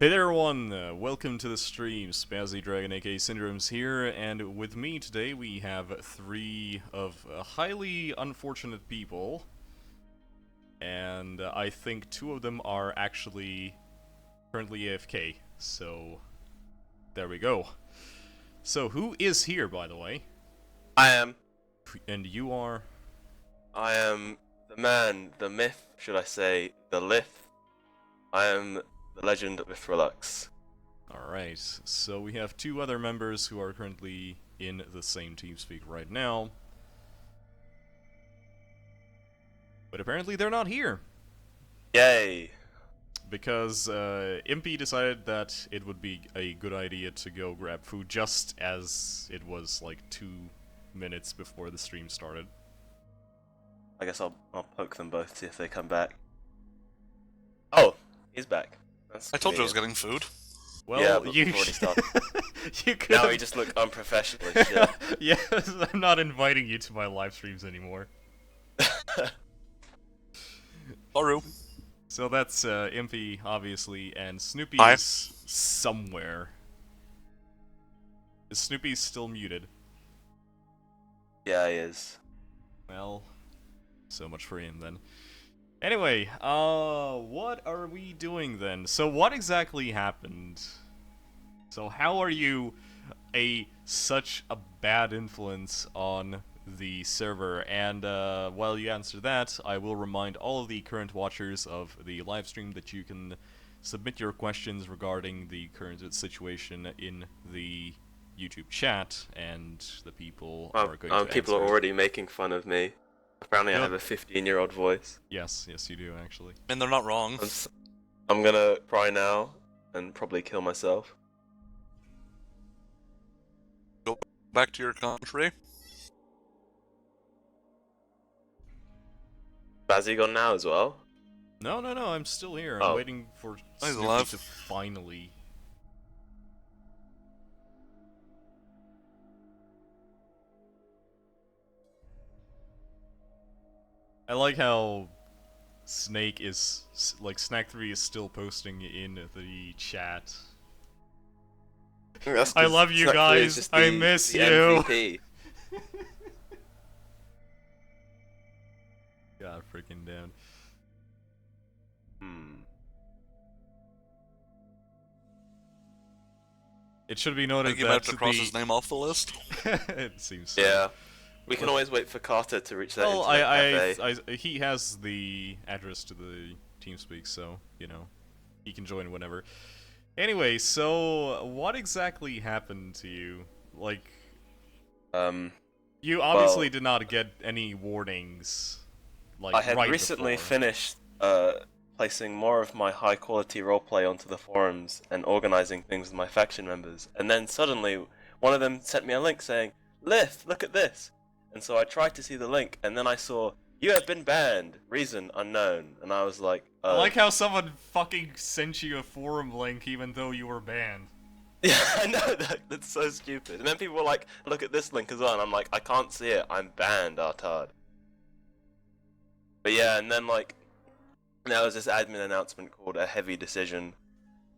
Hey there everyone, welcome to the stream. Spazzy Dragon aka Syndrome's here, and with me today we have three of highly unfortunate people, and I think two of them are actually currently AFK, so there we go. So who is here, by the way? I am. And you are? I am the man, the myth, should I say, the Lyth. I am the legend of Relux. Alright, so we have two other members who are currently in the same TeamSpeak right now. But apparently they're not here. Yay! Because Impy decided that it would be a good idea to go grab food just as it was like 2 minutes before the stream started. I guess I'll poke them both, see if they come back. Oh, he's back. That's I told you I convenient. was getting food. Well, Yeah, but you we've already started. you could. Now we just look unprofessional as shit. Yes, I'm not inviting you to my live streams anymore. Haru. So that's Impy, obviously, and Snoopy Hi. is somewhere. Is Snoopy still muted? Yeah, he is. Well, so much for him then. Anyway, what are we doing then? So what exactly happened? So how are you such a bad influence on the server? And while you answer that, I will remind all of the current watchers of the live stream that you can submit your questions regarding the current situation in the YouTube chat, and the people are going to People answer. are already making fun of me. Apparently, I Yep. have a 15-year-old voice. Yes, you do actually. And they're not wrong. I'm gonna cry now and probably kill myself. Back to your country. Bazzy gone now as well? No, I'm still here. I'm Oh. waiting for He's Snoopy alive. to finally... I like how Snake is, like, Snack3 is still posting in the chat. That's I 'cause love you Snack3 is guys. just I the- miss the you. MVP. God freaking damn. It should be I noted think you might have that to cross his name off the list. it seems so. Yeah. We can But- always wait for Carter to reach that Well, internet cafe. he has the address to the TeamSpeak, so, you know, he can join whenever. Anyway, so what exactly happened to you? Like, you obviously Well, did not get any warnings, like, I had right recently before. finished placing more of my high quality roleplay onto the forums and organizing things with my faction members, and then suddenly one of them sent me a link saying, "Lyth, look at this." And so I tried to see the link, and then I saw, "You have been banned, reason unknown," and I was like, I like how someone fucking sent you a forum link even though you were banned. Yeah, I know, that's so stupid. And then people were like, "Look at this link as well," and I'm like, "I can't see it, I'm banned, Artard." But yeah, and then like, there was this admin announcement called a heavy decision,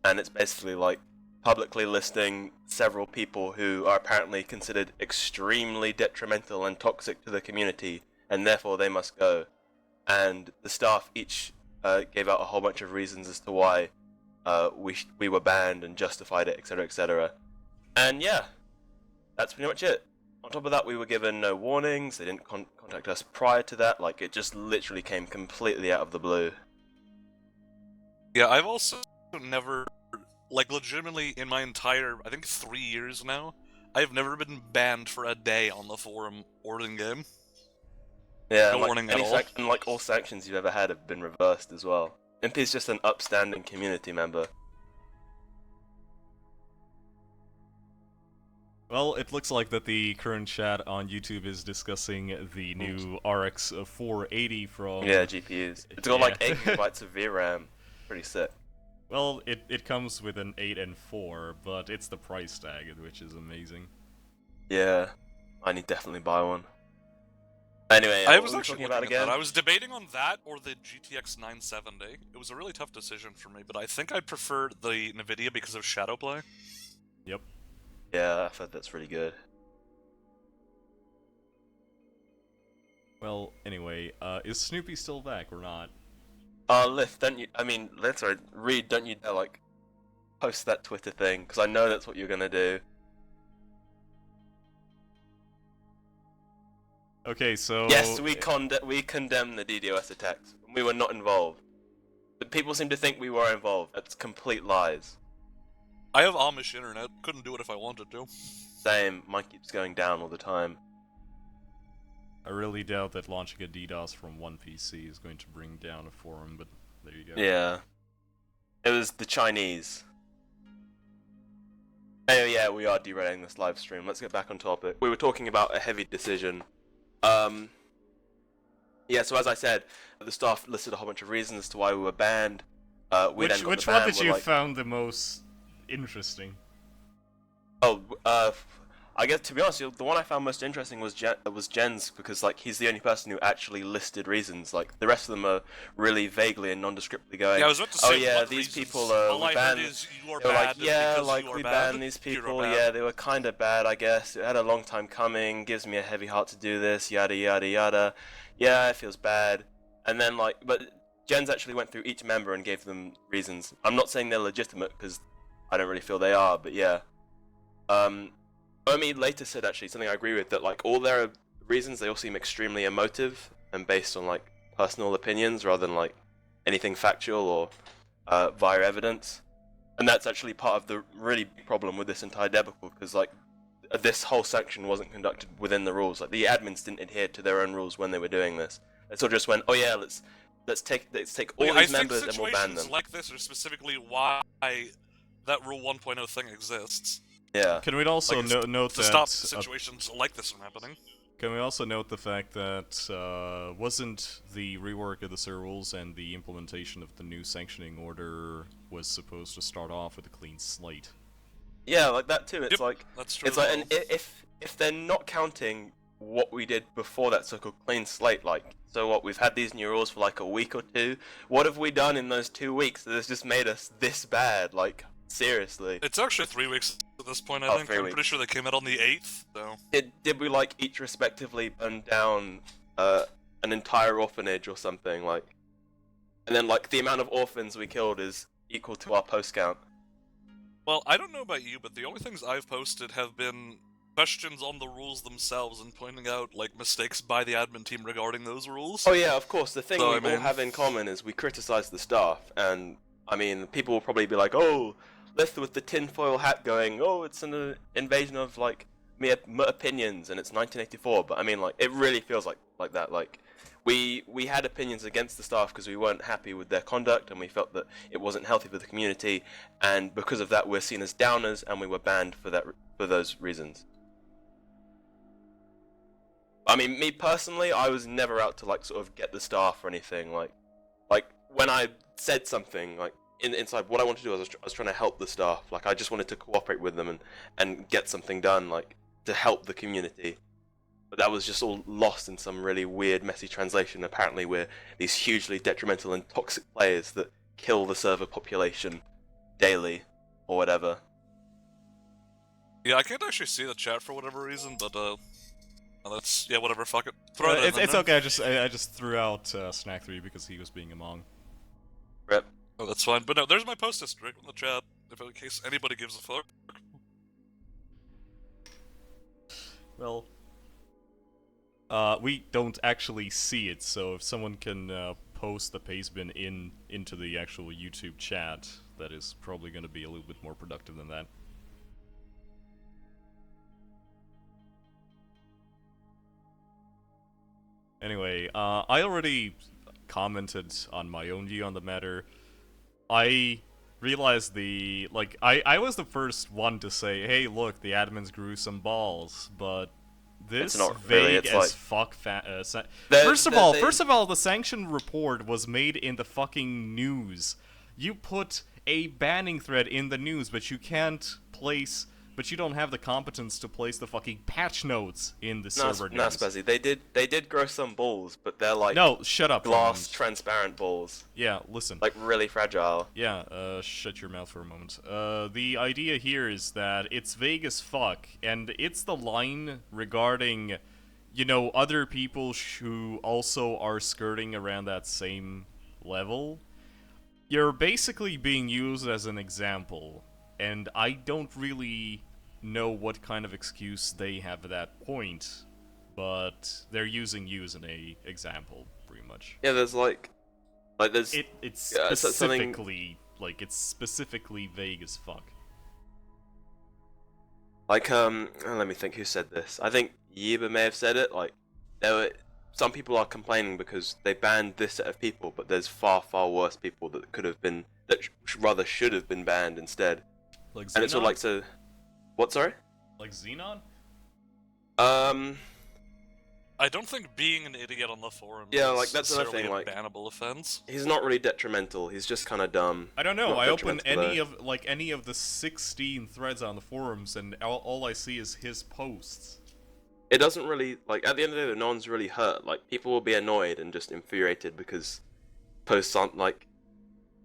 and it's basically like publicly listing several people who are apparently considered extremely detrimental and toxic to the community, and therefore they must go. And the staff each gave out a whole bunch of reasons as to why we were banned and justified it, etc., etc. And yeah, that's pretty much it. On top of that, we were given no warnings. They didn't contact us prior to that. Like, it just literally came completely out of the blue. Yeah, I've also never, like, legitimately in my entire, I think 3 years now, I've never been banned for a day on the forum or in game. Yeah, No and, like, warning at all. And like all sanctions you've ever had have been reversed as well. Impy's just an upstanding community member. Well, it looks like that the current chat on YouTube is discussing the new RX 480 from... Yeah, GPUs. It's got like Yeah. 8 gigabytes of VRAM. Pretty sick. Well, it comes with an 8 and 4, but it's the price tag, which is amazing. Yeah, I need to definitely buy one. Anyway, I what was were we actually talking looking about at again? that. I was debating on that or the GTX 970. It was a really tough decision for me, but I think I'd prefer the Nvidia because of Shadowplay. Yep. Yeah, I thought that's really good. Well, anyway, is Snoopy still back or not? Lyth, don't you? I mean, Lyth, sorry, Reed, don't you dare like post that Twitter thing because I know that's what you're gonna do. Okay, so... Yes, we condemn the DDoS attacks. We were not involved. But people seem to think we were involved. That's complete lies. I have Amish internet. Couldn't do it if I wanted to. Same, mine keeps going down all the time. I really doubt that launching a DDoS from one PC is going to bring down a forum, but there you go. Yeah. It was the Chinese. Oh yeah, we are derailing this live stream. Let's get back on topic. We were talking about a heavy decision. Yeah, so as I said, the staff listed a whole bunch of reasons as to why we were banned. Which one did you found the most interesting? Oh, I guess to be honest, the one I found most interesting was Jen's because like he's the only person who actually listed reasons. Like the rest of them are really vaguely and nondescriptly going. Yeah, I was about to say, oh yeah, what these reasons? people All we I banned. heard is you are They were bad, like, and yeah, because like you are we bad, banned these you're people. bad. Yeah, they were kind of bad, I guess. It had a long time coming. Gives me a heavy heart to do this. Yada yada yada. Yeah, it feels bad. And then like, but Jens actually went through each member and gave them reasons. I'm not saying they're legitimate because I don't really feel they are, but yeah. Omi later said actually something I agree with, that like all their reasons, they all seem extremely emotive and based on like personal opinions rather than like anything factual or via evidence. And that's actually part of the really big problem with this entire debacle, because like this whole section wasn't conducted within the rules. Like the admins didn't adhere to their own rules when they were doing this. They sort of just went, oh yeah, let's take all these members and we'll ban them. I think situations like this are specifically why that Rule 1.0 thing exists. Yeah. Can we also like, note to that stop situations like this from happening? Can we also note the fact that wasn't the rework of the server rules and the implementation of the new sanctioning order was supposed to start off with a clean slate? Yeah, like that too. It's Yep, like that's true. it's like, and if they're not counting what we did before that so-called clean slate, like, so what, we've had these new rules for like a week or two. What have we done in those 2 weeks that has just made us this bad? Like, seriously. It's actually 3 weeks at this point, I Oh, think. 3 I'm weeks. pretty sure they came out on the 8th, so... Did we like each respectively burn down an entire orphanage or something, like, and then like the amount of orphans we killed is equal to our post count? Well, I don't know about you, but the only things I've posted have been questions on the rules themselves and pointing out, like, mistakes by the admin team regarding those rules. Oh yeah, of course. The thing So, we I mean- all have in common is we criticize the staff, and I mean, people will probably be like, "Oh, Lyth with the tinfoil hat going, oh, it's an invasion of like mere opinions, and it's 1984." But I mean, like, it really feels like that. Like, we had opinions against the staff because we weren't happy with their conduct, and we felt that it wasn't healthy for the community, and because of that, we're seen as downers, and we were banned for those reasons. I mean, me personally, I was never out to like sort of get the staff or anything. Like when I said something, like inside, what I wanted to do was I was trying to help the staff. Like I just wanted to cooperate with them and get something done, like to help the community. But that was just all lost in some really weird, messy translation. Apparently, we're these hugely detrimental and toxic players that kill the server population daily, or whatever. Yeah, I can't actually see the chat for whatever reason, but, that's... Yeah, whatever, fuck it. Throw it in It's there. okay, I just threw out Snack 3 because he was being a mong. Rip. Oh, that's fine. But no, there's my post history in the chat, if in case anybody gives a fuck. Well, we don't actually see it, so if someone can post the pastebin into the actual YouTube chat, that is probably going to be a little bit more productive than that. Anyway, I already commented on my own view on the matter. I realized I was the first one to say, hey, look, the admins grew some balls, but this It's not really, vague it's as like- fuck They're- First of they- all, the sanction report was made in the fucking news. You put a banning thread in the news, but you can't place but you don't have the competence to place the fucking patch notes in the No, server no, names. Spazzy. They did grow some balls, but they're like No, shut up for a glass moment. transparent balls, Yeah, listen. like really fragile. Yeah, shut your mouth for a moment. The idea here is that it's vague as fuck, and it's the line regarding, other people who also are skirting around that same level. You're basically being used as an example, and I don't really know what kind of excuse they have at that point, but they're using you as an example, pretty much. Yeah, there's there's It's something. specifically it's specifically vague as fuck. Let me think who said this. I think Yiba may have said it. Like, some people are complaining because they banned this set of people, but there's far, far worse people that could have been, rather should have been banned instead. Like Xenon? And it's sort of like, so, what, sorry? Like Xenon? I don't think being an idiot on the forum Yeah, is like, that's another necessarily thing, a bannable offense. he's not really detrimental, he's just kind of dumb. I don't know. Not I open detrimental, any of the 16 threads on the forums, and all I see is his posts. It doesn't really, like, at the end of the day, no one's really hurt. Like, people will be annoyed and just infuriated because posts aren't, like,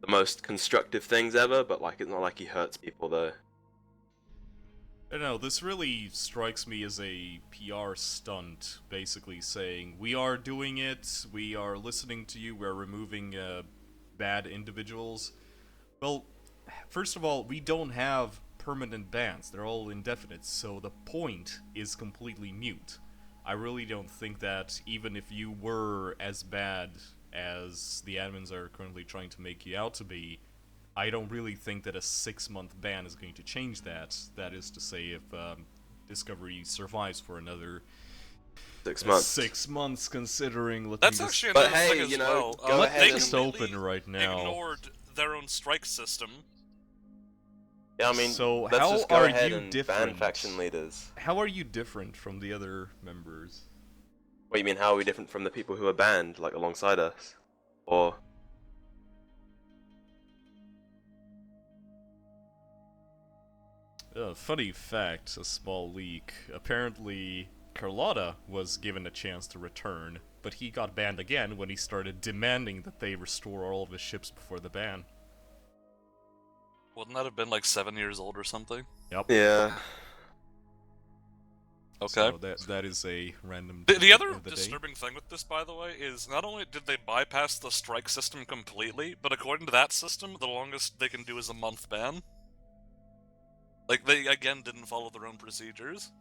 the most constructive things ever, but, like, it's not like he hurts people, though. I don't know, this really strikes me as a PR stunt, basically saying, we are doing it, we are listening to you, we're removing bad individuals. Well, first of all, we don't have permanent bans, they're all indefinite, so the point is completely mute. I really don't think that even if you were as bad as the admins are currently trying to make you out to be, I don't really think that a 6-month ban is going to change that. That is to say, if Discovery survives for another 6 months. 6 months, considering. That's actually But another hey, thing as you know, well. go Let ahead things and- open right now. Ignored their own strike system. Yeah, I mean, So let's how just go are ahead you and ban different? faction leaders. How are you different from the other members? What, you mean, how are we different from the people who are banned, like, alongside us? Or... Funny fact, a small leak. Apparently, Carlotta was given a chance to return, but he got banned again when he started demanding that they restore all of his ships before the ban. Wouldn't that have been like 7 years old or something? Yep. Yeah. Okay. So that is a random. The other of the day. disturbing thing with this, by the way, is not only did they bypass the strike system completely, but according to that system, the longest they can do is a month ban. Like, they, again, didn't follow their own procedures.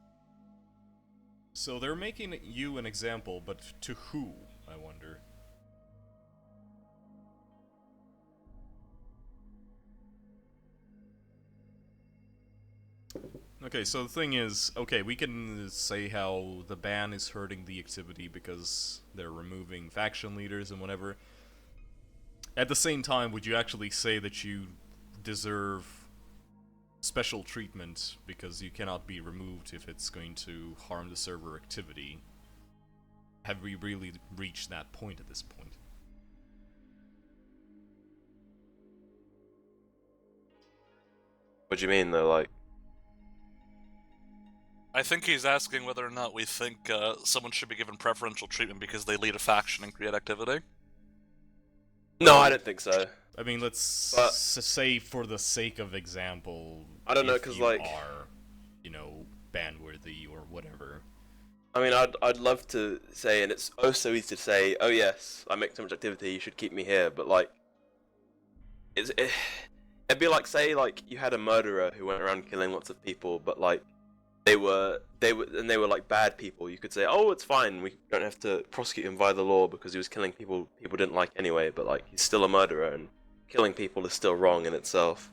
So they're making you an example, but to who, I wonder? Okay, so the thing is, okay, we can say how the ban is hurting the activity because they're removing faction leaders and whatever. At the same time, would you actually say that you deserve special treatment because you cannot be removed if it's going to harm the server activity? Have we really reached that point at this point? What do you mean, though, like... I think he's asking whether or not we think someone should be given preferential treatment because they lead a faction and create activity. No, I don't think so. I mean, let's But- say for the sake of example, I don't know, if 'cause, you like- are, ban-worthy or whatever. I mean, I'd love to say, and it's oh so easy to say, oh yes, I make so much activity, you should keep me here, but like, it'd be like, say, like, you had a murderer who went around killing lots of people, but like, they were like bad people. You could say, oh, it's fine, we don't have to prosecute him via the law because he was killing people didn't like anyway, but like, he's still a murderer, and killing people is still wrong in itself.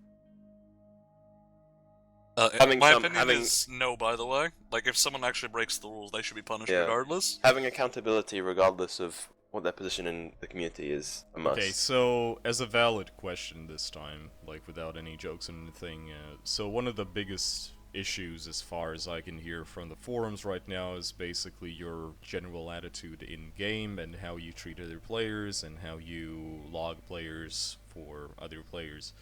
My opinion is no, by the way. Like, if someone actually breaks the rules, they should be punished Yeah. regardless. Having accountability regardless of what their position in the community is a must. Okay, so as a valid question this time, like without any jokes and anything, so one of the biggest issues as far as I can hear from the forums right now is basically your general attitude in-game and how you treat other players and how you log players for other players.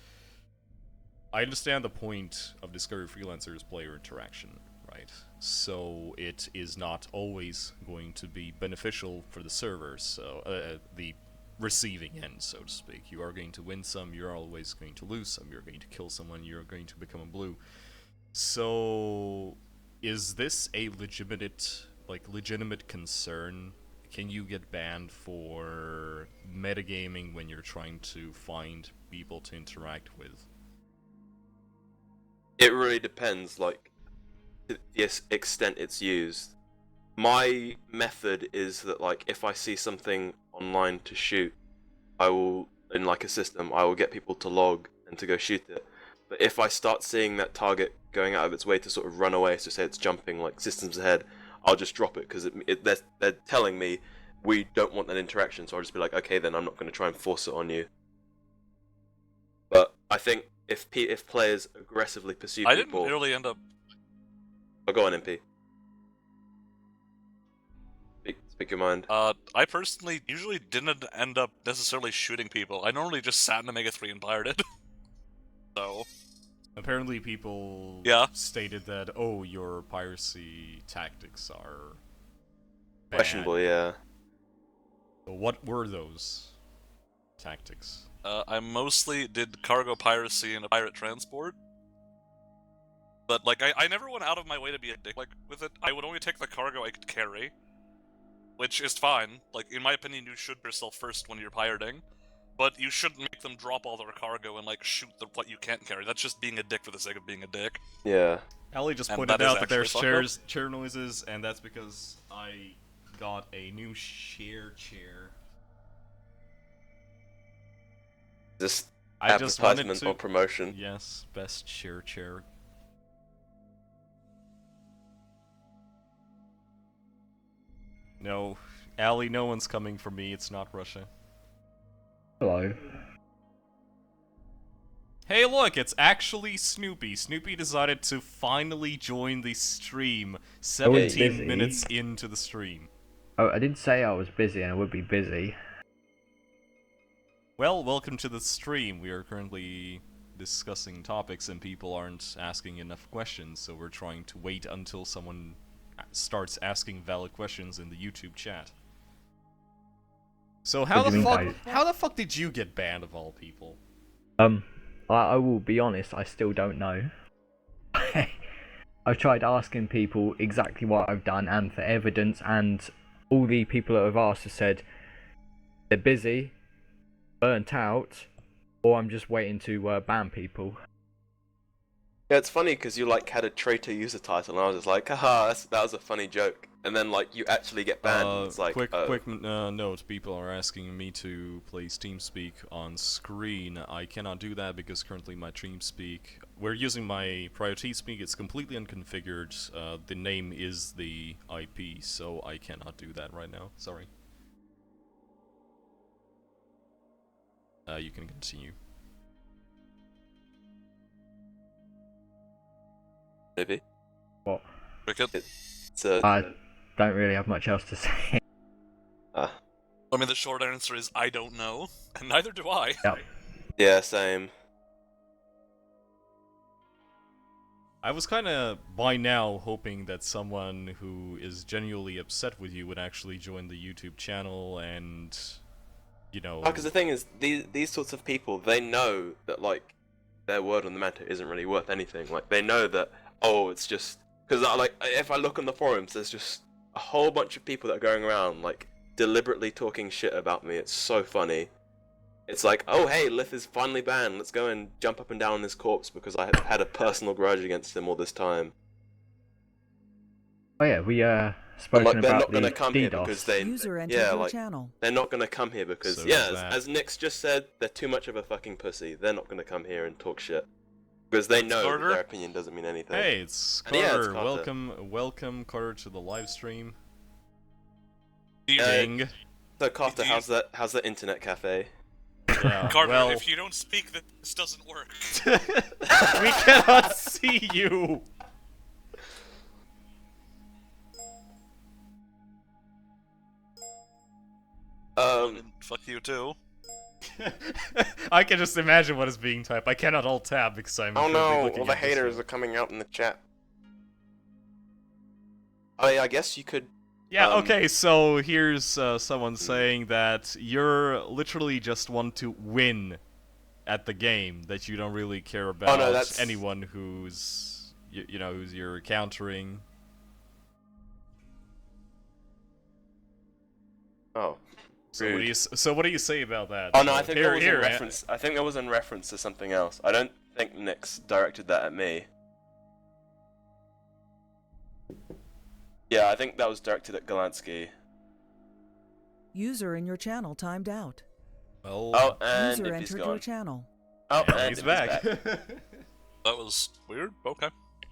I understand the point of Discovery Freelancer's player interaction, right? So it is not always going to be beneficial for the server, so the receiving end, so to speak. You are going to win some, you're always going to lose some. You're going to kill someone, you're going to become a blue. So, is this a legitimate concern? Can you get banned for metagaming when you're trying to find people to interact with? It really depends, like, to the extent it's used. My method is that, like, if I see something online to shoot, I will, in like a system, I will get people to log and to go shoot it. But if I start seeing that target going out of its way to sort of run away, so say it's jumping like systems ahead, I'll just drop it because they're telling me we don't want that interaction. So I'll just be like, okay, then I'm not going to try and force it on you. But I think if players aggressively pursue I people, didn't really end up. oh, go on, MP. Speak your mind. I personally usually didn't end up necessarily shooting people. I normally just sat in Omega 3 and pirated. So. Apparently people Yeah. stated that, oh, your piracy tactics are bad. Questionable, yeah. So what were those tactics? I mostly did cargo piracy and pirate transport. But, like, I never went out of my way to be a dick, like, with it. I would only take the cargo I could carry. Which is fine. Like, in my opinion, you should yourself first when you're pirating. But you shouldn't make them drop all their cargo and, like, shoot what you can't carry. That's just being a dick for the sake of being a dick. Yeah. Ali just And pointed that is out that there's actually fucked chair noises, and that's because I got a new share chair. Just I just wanted advertisement to... or promotion. Yes, best share chair. No, Ali, no one's coming for me, it's not Russia. Hello. Hey look, it's actually Snoopy. Snoopy decided to finally join the stream 17 busy. minutes into the stream. Oh, I didn't say I was busy and I would be busy. Well, welcome to the stream. We are currently discussing topics and people aren't asking enough questions, so we're trying to wait until someone starts asking valid questions in the YouTube chat. So how the fuck did you get banned of all people? I will be honest, I still don't know. I've tried asking people exactly what I've done and for evidence, and all the people that have asked have said they're busy, burnt out, or I'm just waiting to ban people. Yeah, it's funny because you like had a traitor user title, and I was just like, haha, that was a funny joke. And then like you actually get banned. And it's like, quick note: people are asking me to place TeamSpeak on screen. I cannot do that because currently my TeamSpeak, we're using my prior TeamSpeak. It's completely unconfigured. The name is the IP, so I cannot do that right now. Sorry. You can continue. maybe. What? Cricket? It's a. I don't really have much else to say. I mean, the short answer is I don't know, and neither do I. Yep. Yeah, same. I was kinda, by now, hoping that someone who is genuinely upset with you would actually join the YouTube channel and, you know... Because the thing is, these sorts of people, they know that, like, their word on the matter isn't really worth anything. Like, they know that, oh, it's just... Because, like, if I look on the forums, there's just a whole bunch of people that are going around, like, deliberately talking shit about me. It's so funny. It's like, oh hey, Lyth is finally banned, let's go and jump up and down on his corpse because I had a personal grudge against him all this time. Oh yeah, we And, spoken like, they're about not the gonna come here because DDoS. they, User entered yeah, your like, channel. they're not gonna come here because, So yeah, that- as Nyx just said, they're too much of a fucking pussy. They're not gonna come here and talk shit. Because they know that Carter? their opinion doesn't mean anything. Hey, it's And yeah, Carter. it's Carter. Welcome, Carter, to the live stream. Do you- Ding. So Carter, Do you- how's that internet cafe? Yeah, Carter, well, if you don't speak, this doesn't work. we cannot see you. Fuck you too. I can just imagine what is being typed. I cannot alt tab because I'm. Oh currently no, looking all the at this haters one. are coming out in the chat. Oh yeah, I guess you could. Yeah. Okay. So here's someone saying that you're literally just want to win at the game. That you don't really care about that's- anyone who's you know who's you're countering. Oh. So what do Rude. you what do you say about that? Oh no, I think Here- that was here, in reference. I think that was in reference to something else. I don't think Nick's directed that at me. Yeah, I think that was directed at Galansky. User in your channel timed out. Well, Oh, and User Impy's entered gone. your channel. Oh, and and he's Impy's back. That was weird. Okay.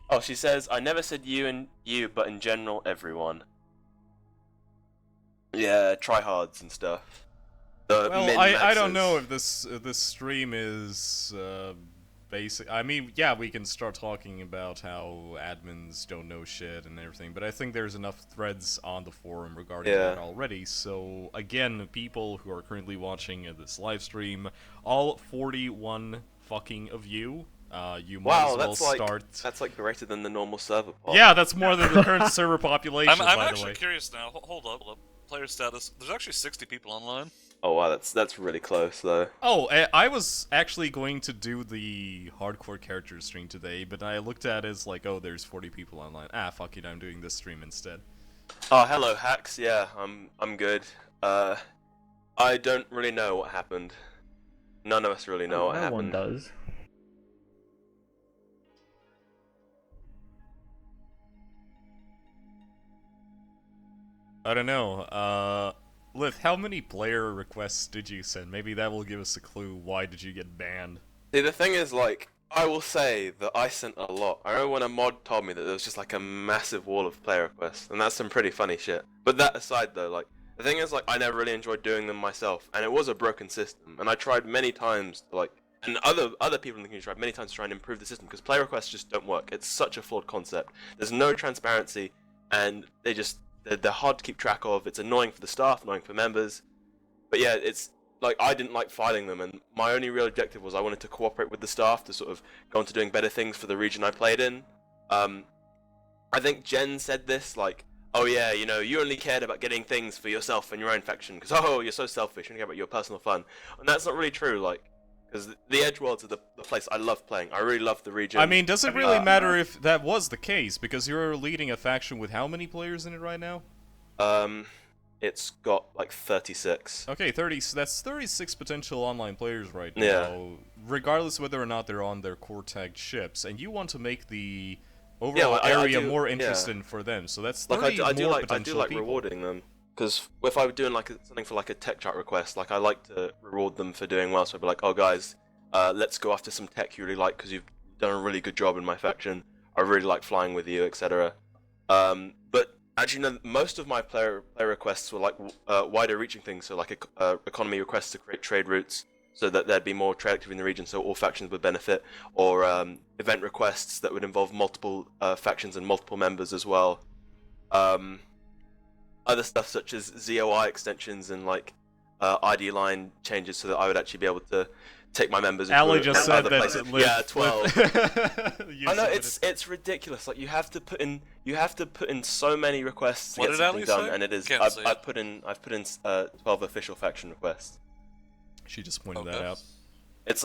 Oh, she says, I never said you and you, but in general, everyone. Yeah, tryhards and stuff. The Well, I don't min-maxers. know if this stream is basic. I mean, yeah, we can start talking about how admins don't know shit and everything, but I think there's enough threads on the forum regarding Yeah. that already. So again, people who are currently watching this live stream, all 41 fucking of you, you might Wow, as well that's like start. that's like greater than the normal server pod. Yeah, that's more than the current server population. I'm by the actually way. curious now. Hold up. Player status. There's actually 60 people online. Oh wow, that's really close though. Oh, I was actually going to do the hardcore character stream today, but I looked at it as like, oh, there's 40 people online. Ah, fuck it, I'm doing this stream instead. Oh, hello, Hacks. Yeah, I'm good. I don't really know what happened. None of us really know what no one happened. does. I don't know. Lyth, how many player requests did you send? Maybe that will give us a clue. Why did you get banned? See, the thing is, like, I will say that I sent a lot. I remember when a mod told me that there was just like a massive wall of player requests, and that's some pretty funny shit. But that aside, though, like, the thing is, like, I never really enjoyed doing them myself, and it was a broken system, and I tried many times to, like, and other people in the community tried many times to try and improve the system, because player requests just don't work. It's such a flawed concept. There's no transparency, and they're hard to keep track of. It's annoying for the staff, annoying for members. But yeah, it's like I didn't like filing them, and my only real objective was I wanted to cooperate with the staff to sort of go on to doing better things for the region I played in. I think Jen said this, like, oh yeah, you know, you only cared about getting things for yourself and your own faction, because oh, you're so selfish, you only care about your personal fun. And that's not really true, like, because the Edgeworlds are the place I love playing. I really love the region. I mean, does it really matter if that was the case? Because you're leading a faction with how many players in it right now? It's got like 36. Okay, 30. That's 36 potential online players right now. Yeah. Regardless whether or not they're on their core tagged ships, and you want to make the overall I area do- more yeah. interesting for them. So that's 30 Like I do more like potential people. rewarding them, because if I were doing like something for like a tech chat request, like I like to reward them for doing well. So I'd be like, oh guys, let's go after some tech you really like because you've done a really good job in my faction. I really like flying with you, etc. But actually, no, most of my player requests were like wider reaching things. So like economy requests to create trade routes, so that there'd be more trade activity in the region, so all factions would benefit, or event requests that would involve multiple factions and multiple members as well. Other stuff such as ZOI extensions and like ID line changes, so that I would actually be able to take my members into Ali just said other that. places. Yeah, 12. You I know submitted- it's ridiculous. Like you have to put in so many requests to What get did something Ali done, say? and it is. Can't see I've put in 12 official faction requests. She just pointed Okay. that out. It's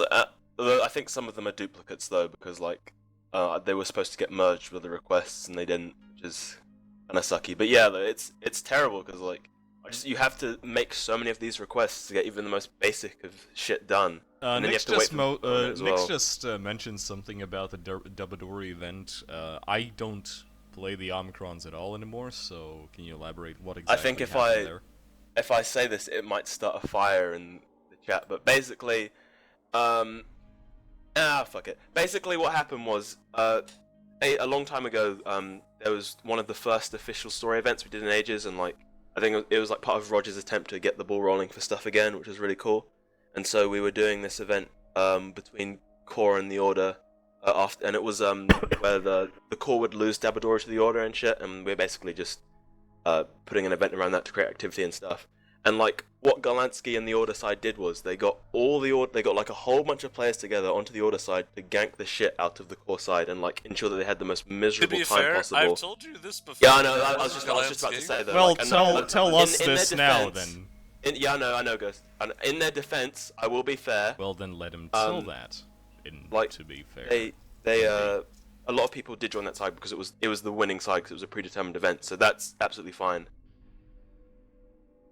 although I think some of them are duplicates though, because like they were supposed to get merged with the requests and they didn't, which is kind of sucky. But yeah, it's terrible because like you have to make so many of these requests to get even the most basic of shit done. And then you Nick's have to wait just, for them to come in as well. Nick's just mentioned something about the Dubadori event. I don't play the Omicrons at all anymore, so can you elaborate what exactly think if happened I- there? If I say this, it might start a fire in the chat. But basically, fuck it. Basically, what happened was a long time ago, there was one of the first official story events we did in ages, and like I think it was like part of Roger's attempt to get the ball rolling for stuff again, which was really cool. And so we were doing this event between Core and the Order and it was where the Core would lose Dabadora to the Order and shit, and we're basically just putting an event around that to create activity and stuff. And like what Galansky and the Order side did was they got like a whole bunch of players together onto the Order side to gank the shit out of the core side and like ensure that they had the most To miserable be time fair, possible. I've told you this before. Yeah, I know. I It was just wasn't about to say that. Well, like, and tell us in their this now defense- then. Yeah, I know, Ghost. And in their defense, I will be fair. Well, then let him tell Um, that. like, To be fair. A lot of people did join that side because it was the winning side because it was a predetermined event. So that's absolutely fine.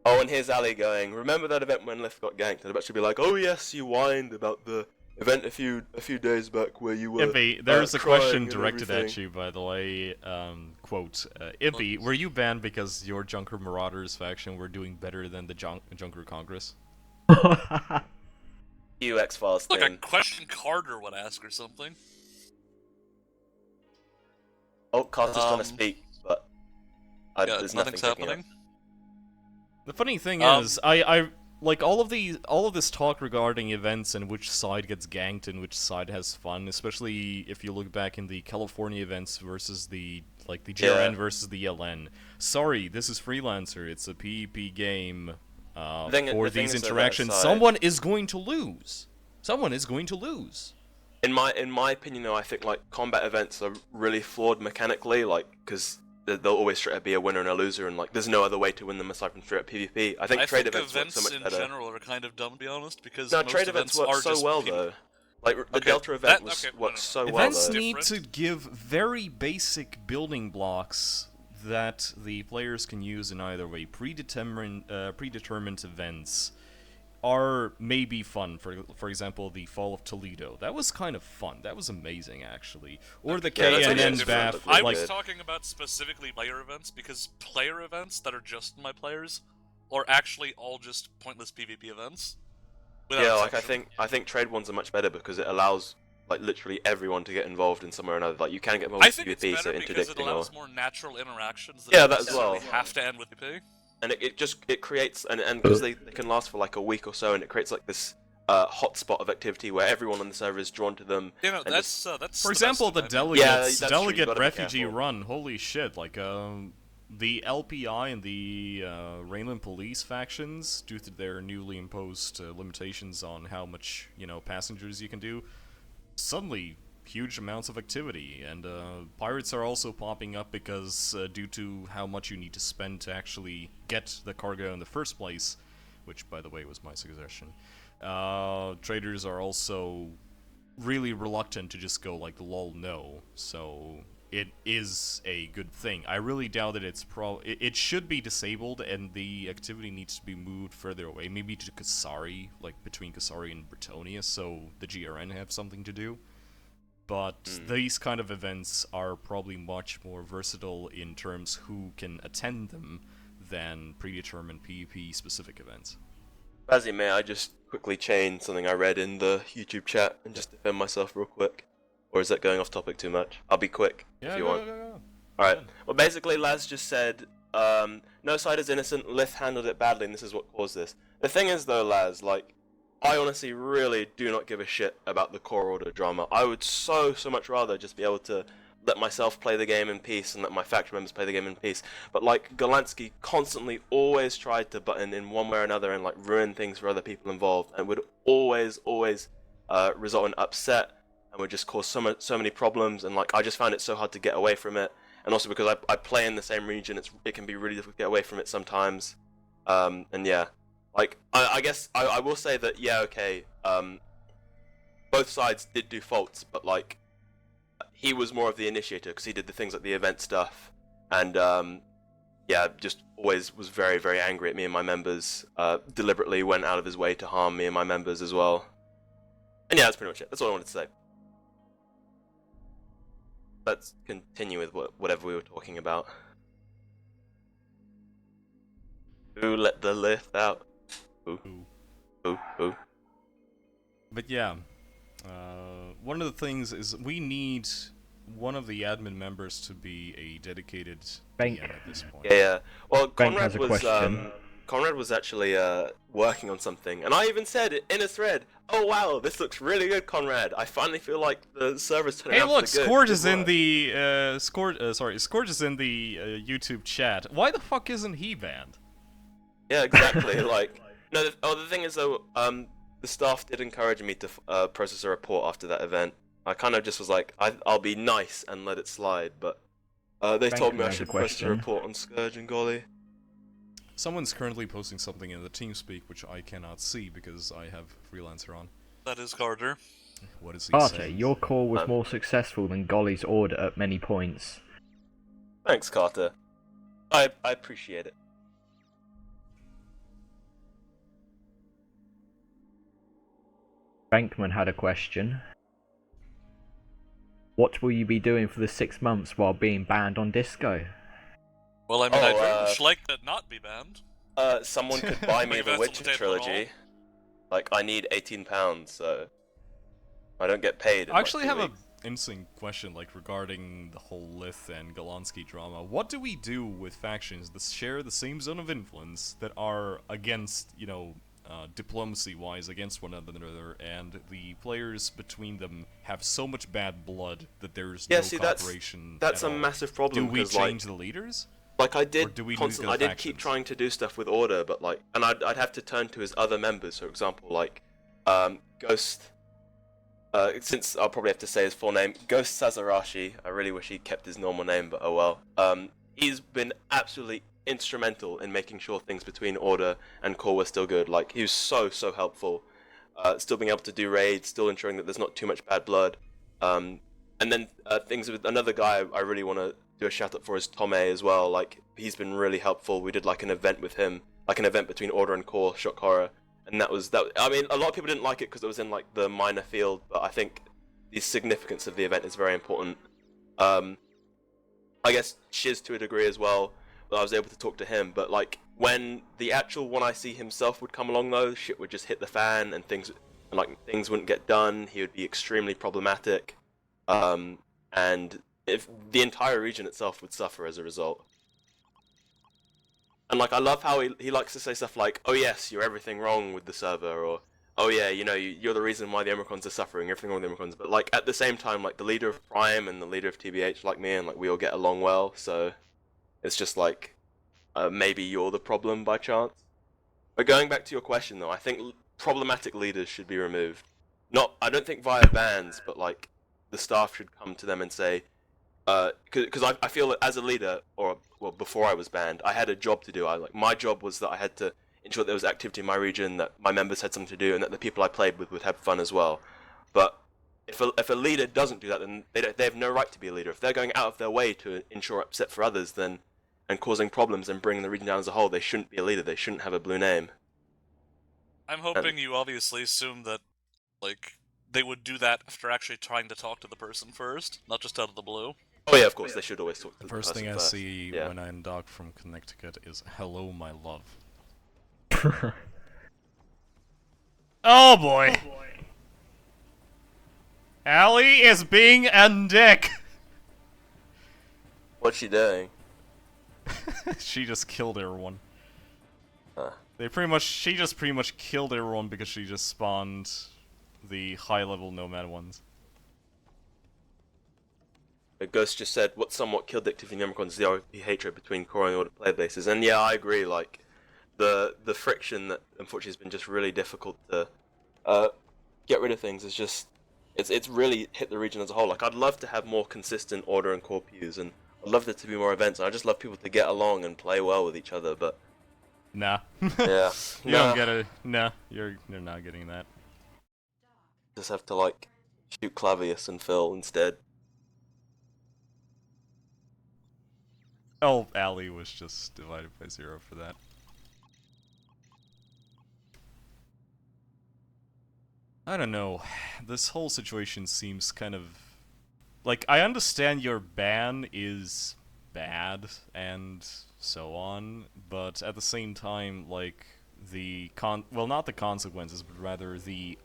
Oh, and here's Ali going, remember that event when Lyth got ganked? And I bet she'll be like, oh yes, you whined about the event a few days back where you were Impy, there's a crying question and directed at everything." you, by the way. Quote, Impy, were you banned because your Junker Marauders faction were doing better than the Junker Congress? You X-Files Like a thing. question Carter would ask or something. Oh, Carter's trying to Um, speak, but Yeah, there's nothing nothing's picking up. happening. The funny thing Um, is, I like all of this talk regarding events and which side gets ganked and which side has fun, especially if you look back in the California events versus the GRN Yeah. versus the LN. Sorry, this is Freelancer. It's a PvP game. The For thing these is, though, that interactions, side- someone is going to lose. Someone is going to lose. In my opinion, though, I think like combat events are really flawed mechanically, like because there'll always straight up be a winner and a loser, and like there's no other way to win them aside from straight up PvP. I think I trade think events work so much in better. general are kind of dumb, to be honest, because No, most trade events work are so just well PvP. though. Like the Okay, Delta event that- okay, works no. so well Events though. need to Different. give very basic building blocks that the players can use in either way. Predetermined events are maybe fun. For example, the Fall of Toledo. That was kind of fun. That was amazing, actually. Or the Yeah, that's KNN actually different, BAF. but I Like, was talking about specifically player events, because player events that are just my players are actually all just pointless PvP events. Without Yeah, like exception. I think trade ones are much better because it allows like literally everyone to get involved in some way or another. Like you can get involved I in think it's PvP, so better because it interdicting or allows more natural interactions that Yeah, don't that as well. necessarily have to end with PvP. and it creates and because they can last for like a week or so, and it creates like this hotspot of activity where everyone on the server is drawn to them. You know, and that's that's for the example, best the of it. Yeah, delegates, that's true, you delegate gotta be refugee careful. run. Holy shit! Like, the LPI and the Rainland Police factions, due to their newly imposed limitations on how much passengers you can do, suddenly huge amounts of activity, and pirates are also popping up because due to how much you need to spend to actually get the cargo in the first place, which by the way was my suggestion. Traders are also really reluctant to just go like lol no, so it is a good thing. I really doubt that it should be disabled and the activity needs to be moved further away, maybe to Kasari, like between Kasari and Bretonia, so the GRN have something to do. But these kind of events are probably much more versatile in terms who can attend them than predetermined PvP specific events. Bazzy, may I just quickly chain something I read in the YouTube chat and just defend myself real quick? Or is that going off topic too much? I'll be quick if you want. Alright. Well, basically, Laz just said, no side is innocent, Lyth handled it badly, and this is what caused this. The thing is, though, Laz, like, I honestly really do not give a shit about the core order drama. I would so much rather just be able to let myself play the game in peace and let my faction members play the game in peace. But like Galansky constantly always tried to button in one way or another and like ruin things for other people involved, and would always result in upset and would just cause so many problems. And like I just found it so hard to get away from it. And also because I play in the same region, it can be really difficult to get away from it sometimes. And yeah. Like, I guess I will say that, yeah, okay, both sides did do faults, but, like, he was more of the initiator, because he did the things like the event stuff, and, yeah, just always was very, very angry at me and my members, deliberately went out of his way to harm me and my members as well. And yeah, that's pretty much it. That's all I wanted to say. Let's continue with whatever we were talking about. Who let the Lyth out? Who? But yeah, one of the things is we need one of the admin members to be a dedicated Bank. DM at this point. Yeah. Well, Bank has a question. Conrad was actually working on something, and I even said it in a thread. Oh wow, this looks really good, Conrad. I finally feel like the server's turning Hey, out look, for good. Scourge Good is in work. the Scourge is in the YouTube chat. Why the fuck isn't he banned? Yeah, exactly. Like, No, the thing is though, the staff did encourage me to process a report after that event. I kind of just was like, I'll be nice and let it slide, but they told me Bankman I has a should process a question. report on Scourge and Golly. Someone's currently posting something in the TeamSpeak which I cannot see because I have Freelancer on. That is Carter. What is he Carter, saying? your call was more successful than Golly's order at many points. Thanks, Carter. I appreciate it. Bankman had a question. What will you be doing for the 6 months while being banned on Disco? Well, I mean, Oh, I'd very much like that not be banned. Someone could buy me Like, the that's on the Witcher table at trilogy. Like, I need £18, so I don't get paid. I actually have an interesting question, like, regarding the whole Lyth and Golonsky drama. What do we do with factions that share the same zone of influence, that are against, you know, diplomacy-wise against one another, and the players between them have so much bad blood that there's no cooperation that's at a all? massive problem. Do we 'cause, change the leaders? Like I Or did do we lose constantly, the I did keep factions? trying to do stuff with Order, but like, and I'd have to turn to his other members. For example, like Ghost. Since I'll probably have to say his full name, Ghost Sazarashi. I really wish he kept his normal name, but oh well. He's been absolutely instrumental in making sure things between Order and Core were still good. Like, he was so helpful. Still being able to do raids, still ensuring that there's not too much bad blood. And then things with another guy I really want to do a shout out for is Tome as well. Like, he's been really helpful. We did like an event with him, like an event between Order and Core, Shock Horror, and that. I mean, a lot of people didn't like it because it was in like the minor field, but I think the significance of the event is very important. I guess Shiz to a degree as well, but I was able to talk to him. But like, when the actual One I See himself would come along though, shit would just hit the fan and things wouldn't get done. He would be extremely problematic, and if the entire region itself would suffer as a result. And like, I love how he likes to say stuff like, "Oh yes, you're everything wrong with the server," or "Oh yeah, you know, you're the reason why the Omicrons are suffering, everything wrong with the Omicrons." But like, at the same time, like, the leader of Prime and the leader of TBH like me, and like, we all get along well, so it's just like, maybe you're the problem by chance. But going back to your question though, I think problematic leaders should be removed. I don't think via bans, but like, the staff should come to them and say, because I feel that as a leader, or well, before I was banned, I had a job to do. My job was that I had to ensure there was activity in my region, that my members had something to do, and that the people I played with would have fun as well. But if a leader doesn't do that, then they have no right to be a leader. If they're going out of their way to ensure upset for others, then and causing problems and bringing the region down as a whole, they shouldn't be a leader. They shouldn't have a blue name. I'm hoping you obviously assume that, like, they would do that after actually trying to talk to the person first, not just out of the blue. Oh yeah, of course, they should always talk to The the first person thing I first. see Yeah. when I'm docked from Connecticut is "Hello, my love." Oh boy! Allie is being a dick! What's she doing? She just killed everyone. Huh. She just pretty much killed everyone because she just spawned the high-level nomad ones. A Ghost just said, what somewhat killed the activity in Omicron is the RP hatred between core and order player bases. And yeah, I agree, like, the friction that unfortunately has been just really difficult to get rid of things is just, it's really hit the region as a whole. Like, I'd love to have more consistent order and core pews, and I'd love there to be more events, and I just love people to get along and play well with each other, but Nah. yeah. You don't get it. Nah, you're not getting that. Just have to, like, shoot Clavius and Phil instead. Oh, Allie was just divided by 0 for that. I don't know. This whole situation seems kind of... Like, I understand your ban is bad and so on, but at the same time, like, well, not the consequences, but rather the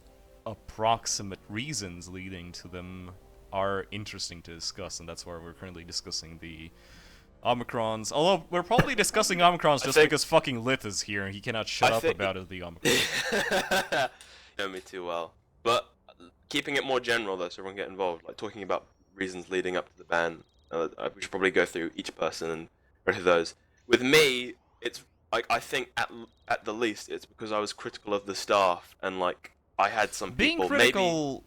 approximate reasons leading to them are interesting to discuss, and that's why we're currently discussing the Omicrons. Although, we're probably discussing Omicrons just because fucking Lyth is here and he cannot shut up about the Omicrons. You know me too well. But keeping it more general though, so everyone get involved, like talking about reasons leading up to the ban, we should probably go through each person and go through those. With me, it's like I think at the least it's because I was critical of the staff and like I had some Being people critical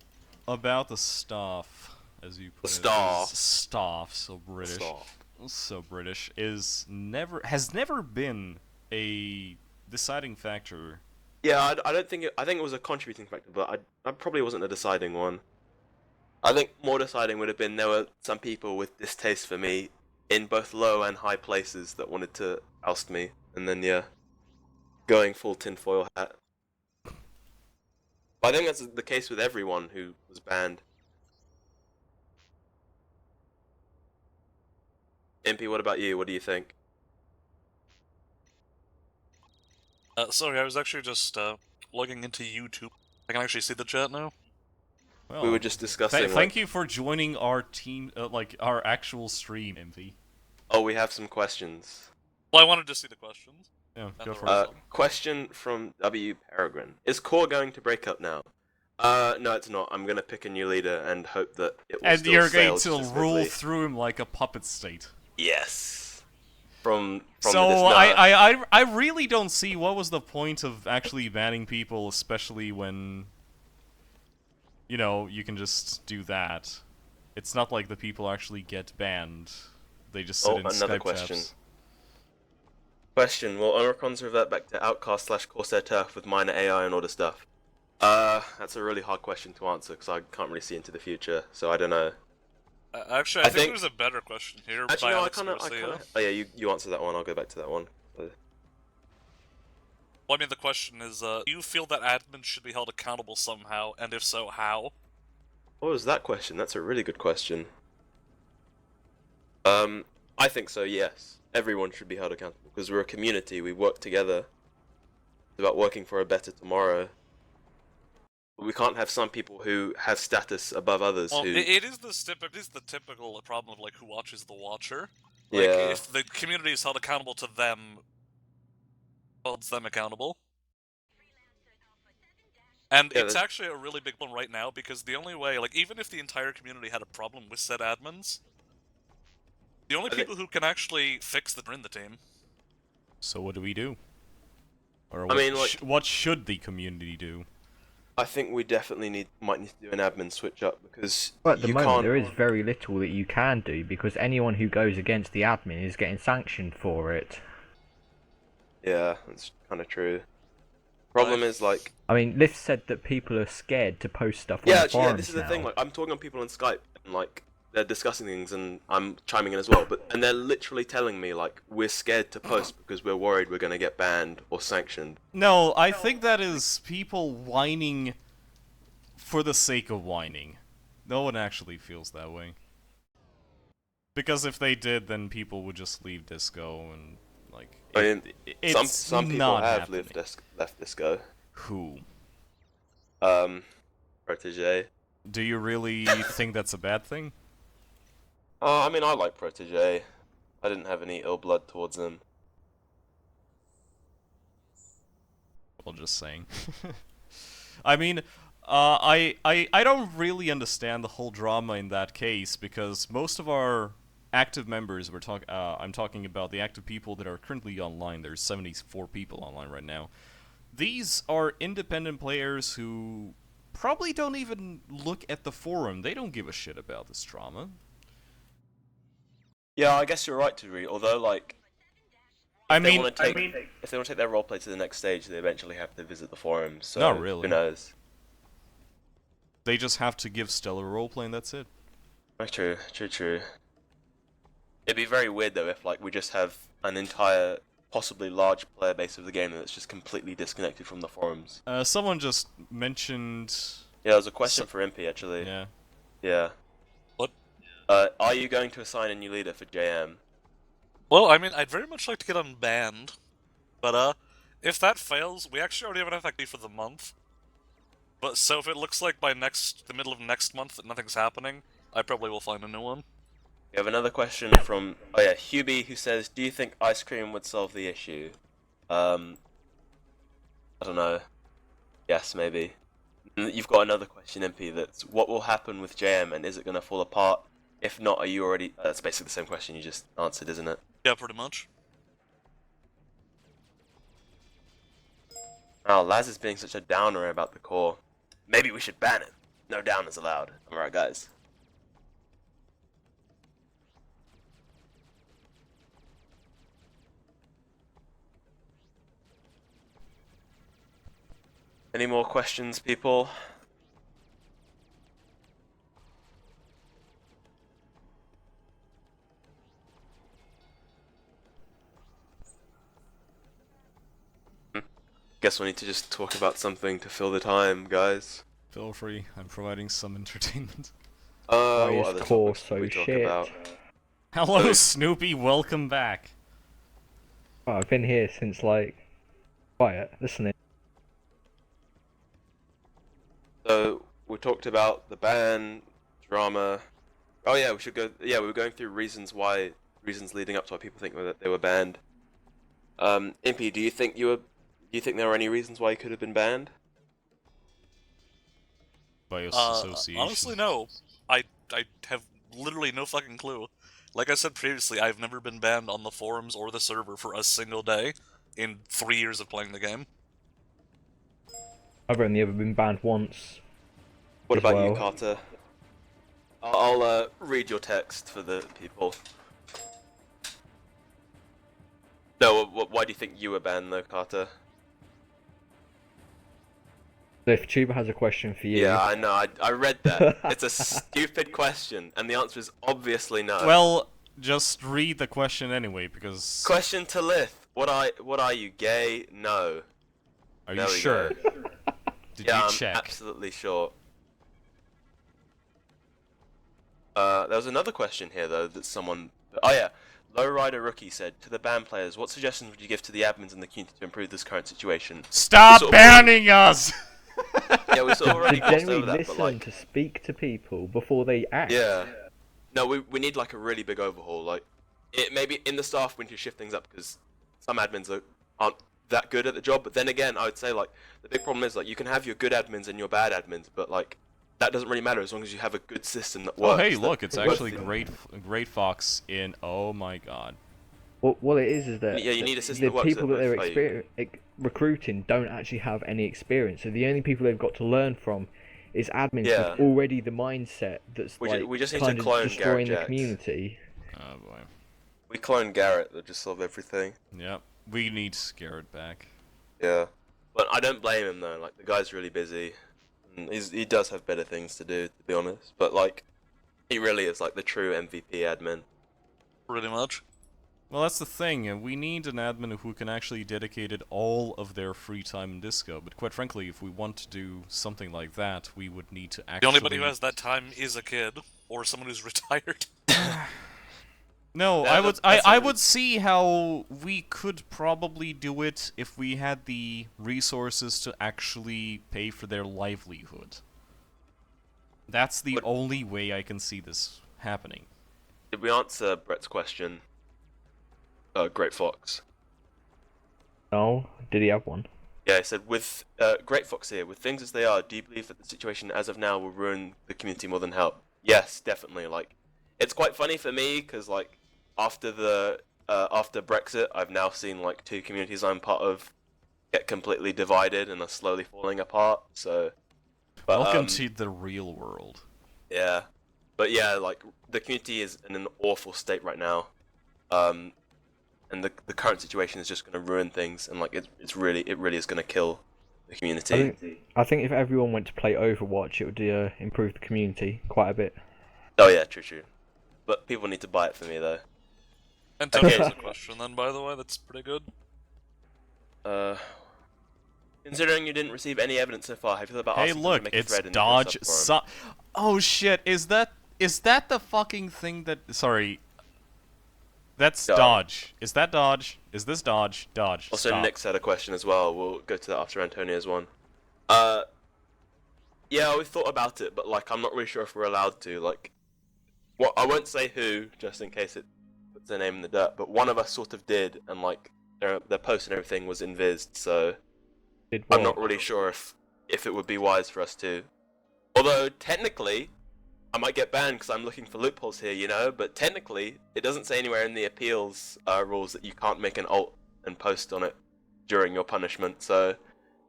about the staff, as you put The it, staff. is staff, so maybe British, staff. so British, has never been a deciding factor. Yeah, I don't think I think it was a contributing factor, but I probably wasn't a deciding one. I think more deciding would have been there were some people with distaste for me in both low and high places that wanted to oust me, and then yeah, going full tinfoil hat. But I think that's the case with everyone who was banned. Impy, what about you? What do you think? Sorry, I was actually just logging into YouTube. I can actually see the chat now. Well, We were just discussing thank you for joining our team, like our actual stream, Impy. Oh, we have some questions. Well, I wanted to see the questions. Yeah, And go the for rest it. of them. Question from W. Peregrine. Is Core going to break up now? No, it's not. I'm gonna pick a new leader and hope that it will And still you're sail going to just as rule smoothly. through him like a puppet state. Yes. From So the I really don't see what was the point of actually banning people, especially when, you know, you can just do that. It's not like the people actually get banned. They just sit in another Skype question. chats. Question: will Omicrons revert back to Outcast/Corsair Turf with minor AI and all the stuff? That's a really hard question to answer because I can't really see into the future, so I don't know. Actually, I I think think- there's a better question here Actually, by no, I Alex kind of. Garcia. Oh yeah, you answer that one. I'll go back to that one. Well, I mean, the question is, do you feel that admins should be held accountable somehow, and if so, how? What was that question? That's a really good question. I think so. Yes, everyone should be held accountable because we're a community. We work together. It's about working for a better tomorrow. But we can't have some people who have status above others Well, who. it is the typical problem of like who watches the watcher. Like, Yeah. if the community is held accountable to them, holds them accountable. And Yeah, it's that's- actually a really big one right now because the only way, like, even if the entire community had a problem with said admins, the only I think- people who can actually fix them are in the team. So what do we do? Or I what, mean, like- what should the community do? I think we definitely might need to do an admin switch up because But at the you moment, can't. there is very little that you can do because anyone who goes against the admin is getting sanctioned for it. Yeah, that's kind of true. Problem is like. I mean, Lyth said that people are scared to post stuff on Yeah, the actually, yeah, forums this is the now. thing. Like, I'm talking on people on Skype and like they're discussing things, and I'm chiming in as well. But they're literally telling me like we're scared to post because we're worried we're gonna get banned or sanctioned. No, I think that is people whining for the sake of whining. No one actually feels that way. Because if they did, then people would just leave disco and like. I mean, It's some people not have happening. left disco. Who? Protege. Do you really think that's a bad thing? I mean, I like Protege. I didn't have any ill blood towards him. Well, just saying. I mean, I don't really understand the whole drama in that case because most of our active members, I'm talking about the active people that are currently online. There's 74 people online right now. These are independent players who probably don't even look at the forum. They don't give a shit about this drama. Yeah, I guess you're right to read. Although, like, I if they mean, want to take their roleplay to the next stage, they eventually have to visit the forums. So Not really. Who knows? they just have to give stellar roleplay and that's it. True. It'd be very weird though if like we just have an entire, possibly large player base of the game that's just completely disconnected from the forums. Someone just mentioned. Yeah, there's a question for Impy actually. Yeah. Yeah. What? Are you going to assign a new leader for JM? Well, I mean, I'd very much like to get unbanned, but if that fails, we actually already have an FAQ for the month. But so if it looks like by the middle of next month that nothing's happening, I probably will find a new one. We have another question from Hubie, who says, "Do you think ice cream would solve the issue?" I don't know. Yes, maybe. And you've got another question, MP. That's what will happen with JM, and is it going to fall apart? If not, are you already? That's basically the same question you just answered, isn't it? Yeah, pretty much. Oh, Laz is being such a downer about the core. Maybe we should ban it. No downers allowed. Alright, guys. Any more questions, people? Guess we need to just talk about something to fill the time, guys. Feel free, I'm providing some entertainment. Why What is other core topics so can we talk shit? about? Hello, So- Snoopy, welcome back. Oh, I've been here since like quiet, listening. So we talked about the ban, drama. Oh yeah, we should go. Yeah, we were going through reasons leading up to why people think that they were banned. Impy, do you think there were any reasons why you could have been banned? By association. Honestly, no. I have literally no fucking clue. Like I said previously, I've never been banned on the forums or the server for a single day in 3 years of playing the game. I've only ever been banned once. What As about you, well. Carter? I'll read your text for the people. No, why do you think you were banned though, Carter? So if Tuba has a question for you, Yeah, I know. I read that. It's a stupid question, and the answer is obviously no. Well, just read the question anyway, because... Question to Lyth. What are you, gay? No. Are There you we sure? go. Did Yeah, you I'm check? absolutely sure. There was another question here though that someone. Oh yeah, Lowrider Rookie said to the band players, what suggestions would you give to the admins in the community to improve this current situation? Stop sort of banning us! Yeah, we sort of to already glossed generally over that, listen, but like, to speak to people before they act. yeah. No, we need like a really big overhaul. Like, it maybe in the staff we need to shift things up because some admins aren't that good at the job. But then again, I would say like the big problem is like you can have your good admins and your bad admins, but like that doesn't really matter as long as you have a good system that works. Oh hey, that look, it's works. actually Great Fox in... Oh my god. What it is that Yeah, you need a system the that works people that that they're both recruiting don't actually have any experience. So the only people they've got to learn from is admins Yeah. with already the mindset that's We just need to kind of clone destroying the Garrett Jax. community. Oh boy. We clone Garrett that just solve everything. Yep. We need Garrett back. Yeah. But I don't blame him though, like the guy's really busy. And he does have better things to do, to be honest. But like he really is like the true MVP admin. Pretty much. Well, that's the thing. We need an admin who can actually dedicate all of their free time in Disco. But quite frankly, if we want to do something like that, we would need to actually... The only body who has that time is a kid, or someone who's retired. No, Yeah, that's I really- would see how we could probably do it if we had the resources to actually pay for their livelihood. That's the But- only way I can see this happening. Did we answer Brett's question? Great Fox. No, did he have one? Yeah, he said, with Great Fox here, with things as they are, do you believe that the situation as of now will ruin the community more than help? Yes, definitely. Like, it's quite funny for me because like after Brexit, I've now seen like two communities I'm part of get completely divided and are slowly falling apart. So, but, Welcome to the real world. yeah, but yeah, like the community is in an awful state right now. And the current situation is just going to ruin things, and like it really is going to kill the community. I think if everyone went to play Overwatch, it would improve the community quite a bit. Oh yeah, true. But people need to buy it for me though. And Tony has a question then, by the way, that's pretty good. Considering you didn't receive any evidence so far, how do you feel about Hey, asking someone look, to make a it's thread in the Dodge. subforum? Oh shit! Is that the fucking thing that? Sorry. That's Yeah. Dodge. Is that Dodge? Is this Dodge? Dodge. Also, Stop. Nick's had a question as well. We'll go to that after Antonia's one. Yeah, we thought about it, but like, I'm not really sure if we're allowed to. Like, well, I won't say who, just in case it puts their name in the dirt. But one of us sort of did, and like, their post and everything was invised. So Did I'm what? not really sure if it would be wise for us to. Although technically, I might get banned because I'm looking for loopholes here, you know. But technically, it doesn't say anywhere in the appeals rules that you can't make an alt and post on it during your punishment. So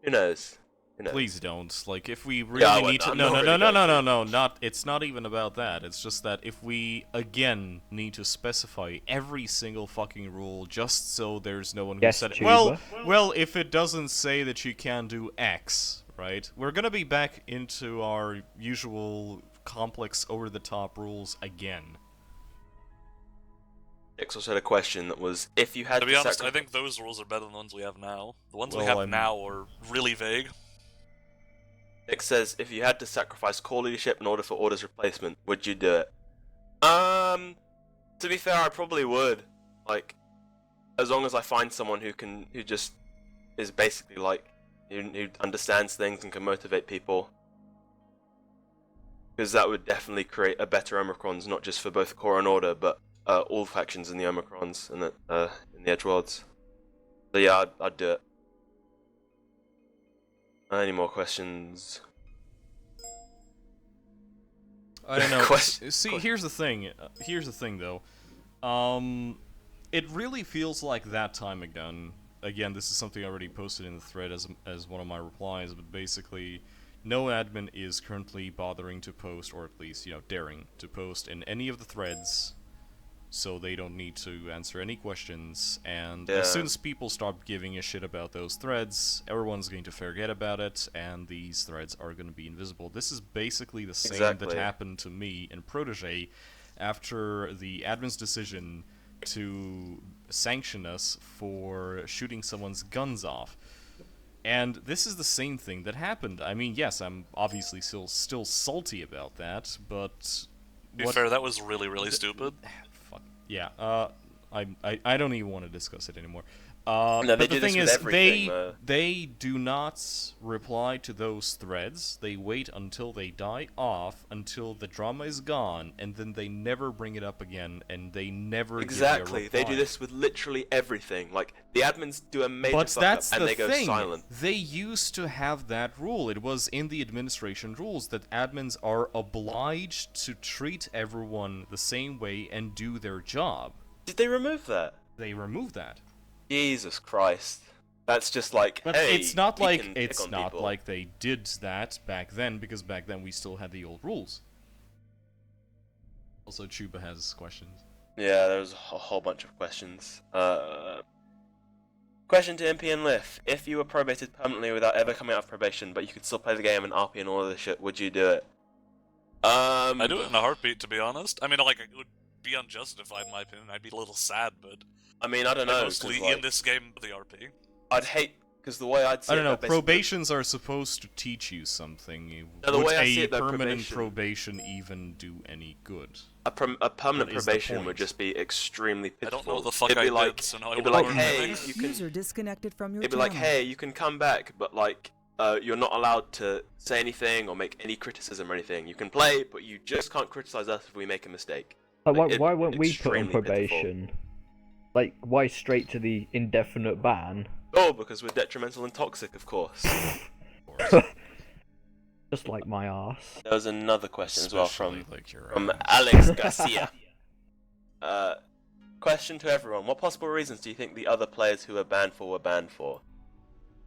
Who knows? Who knows? Please don't. Like, if we really I need to... I'm No, not no, really no, no, going no, to. no, no, not... It's not even about that. It's just that if we, again, need to specify every single fucking rule just so there's no one who Yes, said it... Tuba. Well, if it doesn't say that you can do X, right? We're gonna be back into our usual complex over-the-top rules again. Nick's also had a question that was, if you had To be honest, sacrifice... I think those rules are better than the ones we have now. The ones we Well, have now are really vague. Nick says, if you had to sacrifice core leadership in order for Order's replacement, would you do it? To be fair, I probably would. Like, as long as I find someone who just is basically like, who understands things and can motivate people. Because that would definitely create a better Omicrons, not just for both core and Order, but all factions in the Omicrons and in the Edgeworlds. So yeah, I'd do it. Any more questions? I don't know. Question- See, question. here's the thing. Here's the thing, though. It really feels like that time again. Again, this is something I already posted in the thread as one of my replies, but basically, no admin is currently bothering to post, or at least, daring to post in any of the threads, so they don't need to answer any questions, and as soon as people start giving a shit about those threads, everyone's going to forget about it, and these threads are going to be invisible. This is basically the same that happened to me in Protege after the admin's decision to sanction us for shooting someone's guns off. And this is the same thing that happened. I mean, yes, I'm obviously still salty about that, but... To be fair, that was really, really stupid. Fuck. Yeah, I don't even want to discuss it anymore. No, but they the do thing this is, with everything, they do not reply to those threads. They wait until they die off, until the drama is gone, and then they never bring it up again, and they never Exactly. give a They reply. do this with literally everything. Like, the admins do a major But fuck that's up and the they go thing. silent. They used to have that rule. It was in the administration rules that admins are obliged to treat everyone the same way and do their job. Did they remove that? They removed that. Jesus Christ. That's just like, But hey, it's not we like can pick on people. they did that back then, because back then we still had the old rules. Also, Chuba has questions. Yeah, there was a whole bunch of questions. Question to Impy and Lyth. If you were probated permanently without ever coming out of probation, but you could still play the game and RP and all of this shit, would you do it? I'd do it in a heartbeat, to be honest. I mean, like, it would be unjustified in my opinion. I'd be a little sad, but I mean, I don't I know. mostly 'cause, like, in this game the RP. I'd hate, because the way I'd see I don't it, know. basically- Probations are supposed to teach you something. No, the Would way I a see it, though, permanent probation- probation even do any good? A permanent What is the probation would point? just be extremely pitiful. I don't know what the fuck It'd I be did, like, so now I it'd be won't like, learn hey, anything. you can. User disconnected from your It'd be like, channel. hey, you can come back, but like, you're not allowed to say anything or make any criticism or anything. You can play, but you just can't criticize us if we make a mistake. Like, Like, why it- weren't we put on extremely pitiful. probation? Like, why straight to the indefinite ban? Oh, because we're detrimental and toxic, of course. Of course. Just like my ass. There was another question as well Especially like your from own. Alex Garcia. Question to everyone: what possible reasons do you think the other players who were banned were banned for?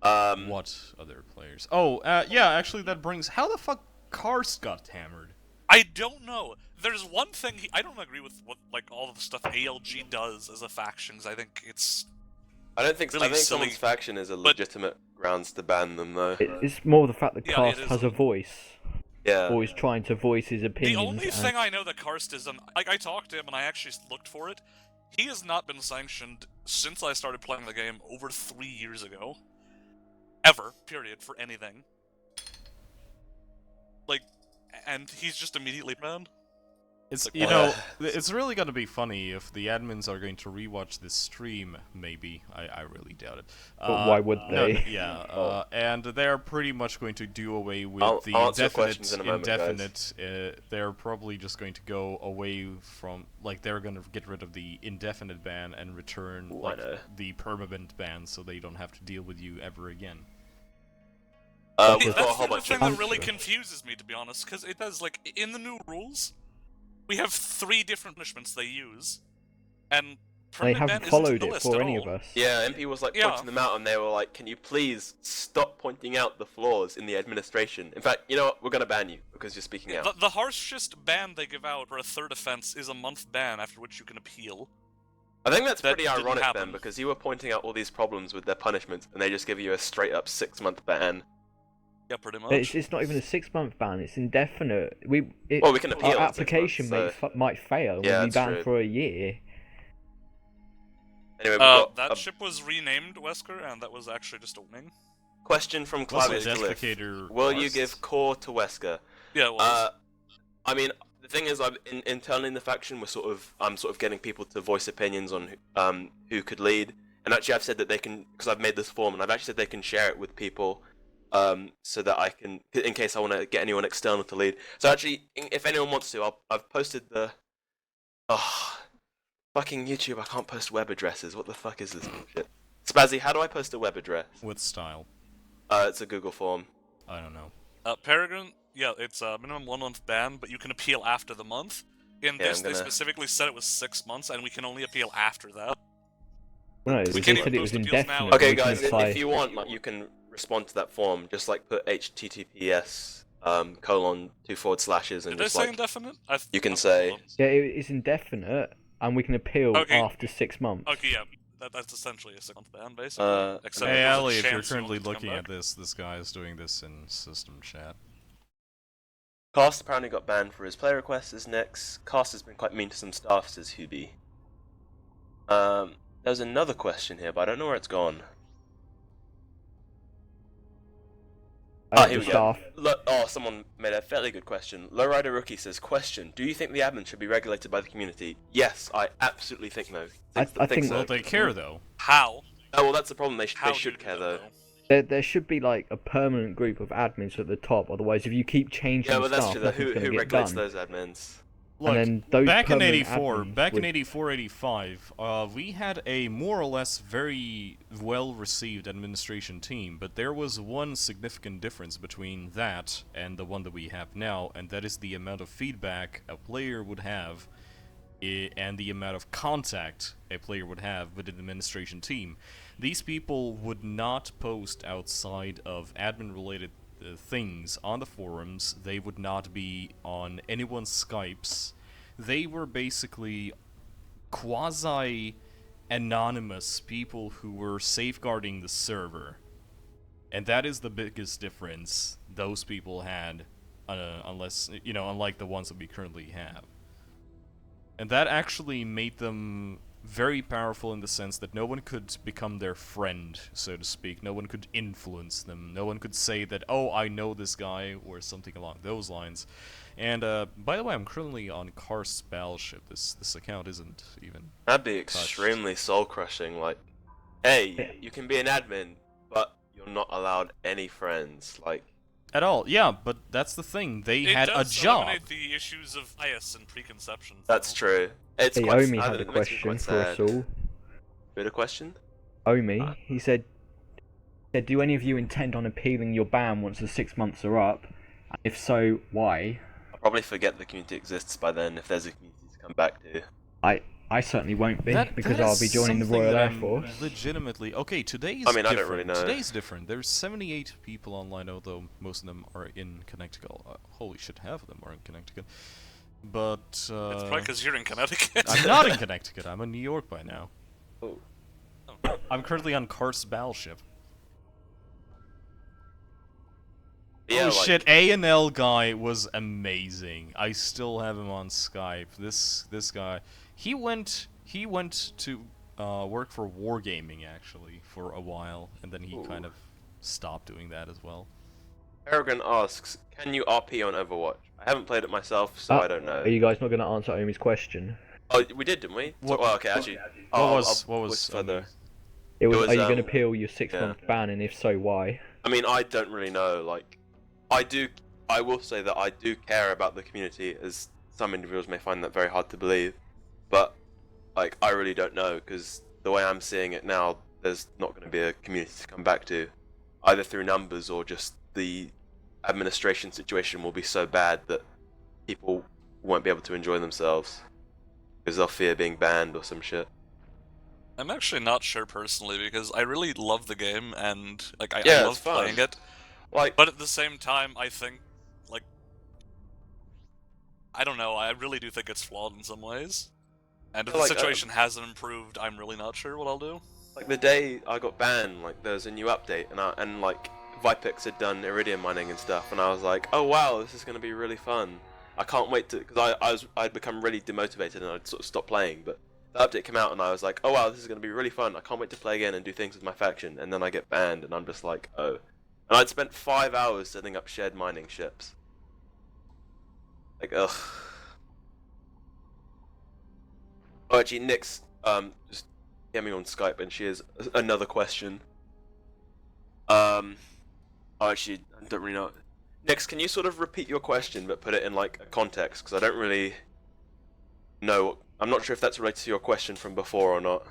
What other players? Oh, yeah, actually that brings... How the fuck Karst got hammered? I don't know. There's one thing I don't agree with what like all of the stuff ALG does as a faction. 'Cause I think it's I don't think. really I think silly, someone's faction is a but- legitimate grounds to ban them, though. It's more the fact that Yeah, Cast it is. has a voice. Yeah. Always trying to voice his the opinions. only and- thing I know that Karst is. Like I talked to him and I actually looked for it. He has not been sanctioned since I started playing the game over 3 years ago. Ever, period, for anything. Like, and he's just immediately banned. It's Like, you what? know, it's really gonna be funny if the admins are going to rewatch this stream. Maybe I really doubt it. But why would No, they? yeah, Oh. and they're pretty much going to do away with I'll the answer your indefinite. questions in a moment, guys. They're probably just going to go away from they're going to get rid of the indefinite ban and return Ooh, I know. the permanent ban, so they don't have to deal with you ever again. We've That's got a the whole other bunch thing of. that really confuses me, to be honest, because it does, like, in the new rules, we have 3 different punishments they use, and They Permanent haven't ban isn't followed in the it list for at any all. of us. Yeah, MP was like Yeah. pointing them out, and they were like, "Can you please stop pointing out the flaws in the administration? In fact, you know what? We're gonna ban you because you're speaking out." The harshest ban they give out for a third offense is a month ban, after which you can appeal. I think that's That pretty didn't ironic happen. then, because you were pointing out all these problems with their punishments, and they just give you a straight up 6-month ban. Yeah, pretty But much. it's not even a 6-month ban. It's indefinite. Well, we can appeal Our in 6 application months, might fail. Yeah, We'll be that's banned true. for a year. Anyway, we've got That a ship was renamed Wesker, and that was actually just owning. question from Was it Clavius Glyph. Defecator Will you Mars? give core to Wesker? Yeah, it was. I mean, the thing is, internally in the faction, I'm sort of getting people to voice opinions on who could lead. And actually, I've said that they can, because I've made this form, and I've actually said they can share it with people, so that I can, in case I want to get anyone external to lead. So actually, if anyone wants to, I've posted the. Oh, fucking YouTube! I can't post web addresses. What the fuck is this bullshit? Spazzy, how do I post a web address? With style. It's a Google form. I don't know. Peregrine, yeah, it's a minimum 1 month ban, but you can appeal after the month. In Yeah, this, I'm they gonna- specifically said it was 6 months, and we can only appeal after that. Well, no, We they can't said even it was post appeals now. indefinite. Okay, We can guys, apply- if you want, like, you can respond to that form. Just like put HTTPS colon 2// and Did I just say like indefinite? you can say. Yeah, it's indefinite, and we can appeal Okay. after 6 months. Okay, yeah, that's essentially a 6 month ban, basically. Except Hey, there's a Ali, if you're chance currently won't come looking at back. this guy is doing this in system chat. Cast apparently got banned for his play requests. Is next. Cast has been quite mean to some staff, says Hubie. There's another question here, but I don't know where it's gone. Here The we go. staff. Someone made a fairly good question. Lowrider Rookie says, question, do you think the admin should be regulated by the community? Yes, I absolutely think no. I think so. Well, they care though. How? Oh, well, that's the problem. They How do you should do care, that, though. There should be like a permanent group of admins at the top. Otherwise, if you keep changing Yeah, but that's stuff, true. Though. nothing's Who going to get regulates done. those admins? Look, then those back in permanent 84, admins back in would- 84, 85, we had a more or less very well-received administration team, but there was one significant difference between that and the one that we have now, and that is the amount of feedback a player would have and the amount of contact a player would have with an administration team. These people would not post outside of admin-related things on the forums. They would not be on anyone's Skypes. They were basically quasi-anonymous people who were safeguarding the server. And that is the biggest difference those people had, unlike the ones that we currently have. And that actually made them very powerful in the sense that no one could become their friend, so to speak. No one could influence them. No one could say that, oh, I know this guy, or something along those lines. And, by the way, I'm currently on Karst's battleship. This account isn't even... That'd be extremely soul-crushing. Like, hey, you can be an admin, but you're not allowed any friends. Like, At all, yeah, but that's the thing. They It had a does job. eliminate the issues of bias and preconceptions. that's though. true. It's Hey, quite Omi sad, had a it makes me question quite for us sad. all. You had a question? Omi, he said, do any of you intend on appealing your ban once the 6 months are up? And if so, why? I'll probably forget the community exists by then if there's a community to come back to. I certainly won't be, because that I'll is be joining the something Royal that Air I'm Force. Legitimately, okay. Today's I mean, I different. don't really know. Today's different. There's 78 people online, although most of them are in Connecticut. Holy shit, half of them are in Connecticut. But It's probably because you're in Connecticut. I'm not in Connecticut. I'm in New York by now. Oh. I'm currently on Karst's battleship. Yeah, oh like, shit, A&L guy was amazing. I still have him on Skype. This guy, he went to work for Wargaming actually for a while, and then he kind of stopped doing that as well. Peregrine asks, can you RP on Overwatch? I haven't played it myself, so I don't know. Are you guys not going to answer Omi's question? Oh, we did, didn't we? What- Well, okay, actually. What I'll was further? It was, was, are you going to um, appeal your 6 month ban, and if so, why? I mean, I don't really know. Like, I will say that I do care about the community, as some individuals may find that very hard to believe. But, like, I really don't know, because the way I'm seeing it now, there's not going to be a community to come back to, either through numbers or just the administration situation will be so bad that people won't be able to enjoy themselves because they'll fear being banned or some shit. I'm actually not sure personally because I really love the game and like I Yeah, it's love fun. playing it. Like, But at the same time, I think like I don't know. I really do think it's flawed in some ways. And if the like, situation hasn't improved, I'm really not sure what I'll do. like the day I got banned, like there was a new update, and like Vipix had done iridium mining and stuff, and I was like, oh wow, this is gonna be really fun. I can't wait to, because I'd become really demotivated and I'd sort of stop playing. But the update came out and I was like, oh wow, this is gonna be really fun. I can't wait to play again and do things with my faction. And then I get banned, and I'm just like, oh. And I'd spent 5 hours setting up shared mining ships. Like, ugh. Oh, actually, Nyx just get me on Skype, and she has another question. Oh, actually, I don't really know. Nyx, can you sort of repeat your question, but put it in like a context? Because I don't really know. I'm not sure if that's related to your question from before or not.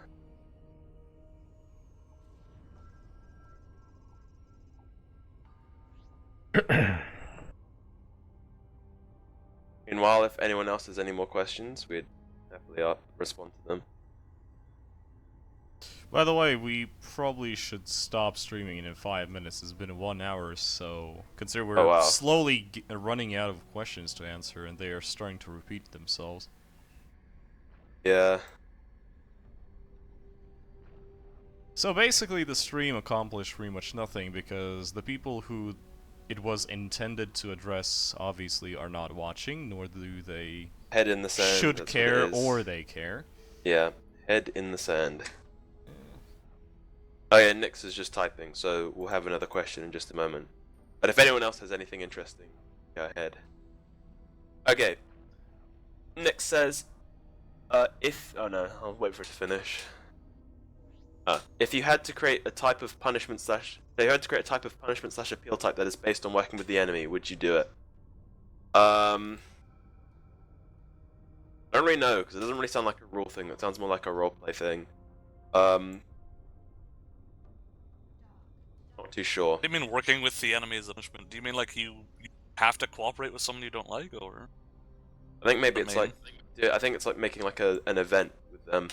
Meanwhile, if anyone else has any more questions, we'd happily respond to them. By the way, we probably should stop streaming in 5 minutes. It's been 1 hour, so consider we're Oh, wow. slowly running out of questions to answer, and they are starting to repeat themselves. Yeah. So basically, the stream accomplished pretty much nothing because the people who it was intended to address obviously are not watching, nor do they Head in the sand. should that's care what it is. or they care. Yeah. Head in the sand. Oh yeah, Nyx is just typing, so we'll have another question in just a moment. But if anyone else has anything interesting, go ahead. Okay. Nyx says, oh no, I'll wait for it to finish. If you had to create a type of punishment slash appeal type that is based on working with the enemy, would you do it? I don't really know, because it doesn't really sound like a rule thing. It sounds more like a roleplay thing. Not too sure. What do you mean working with the enemy as a punishment? Do you mean like you have to cooperate with someone you don't like, or? I think maybe I it's mean- like, yeah, I think it's like making like an event with them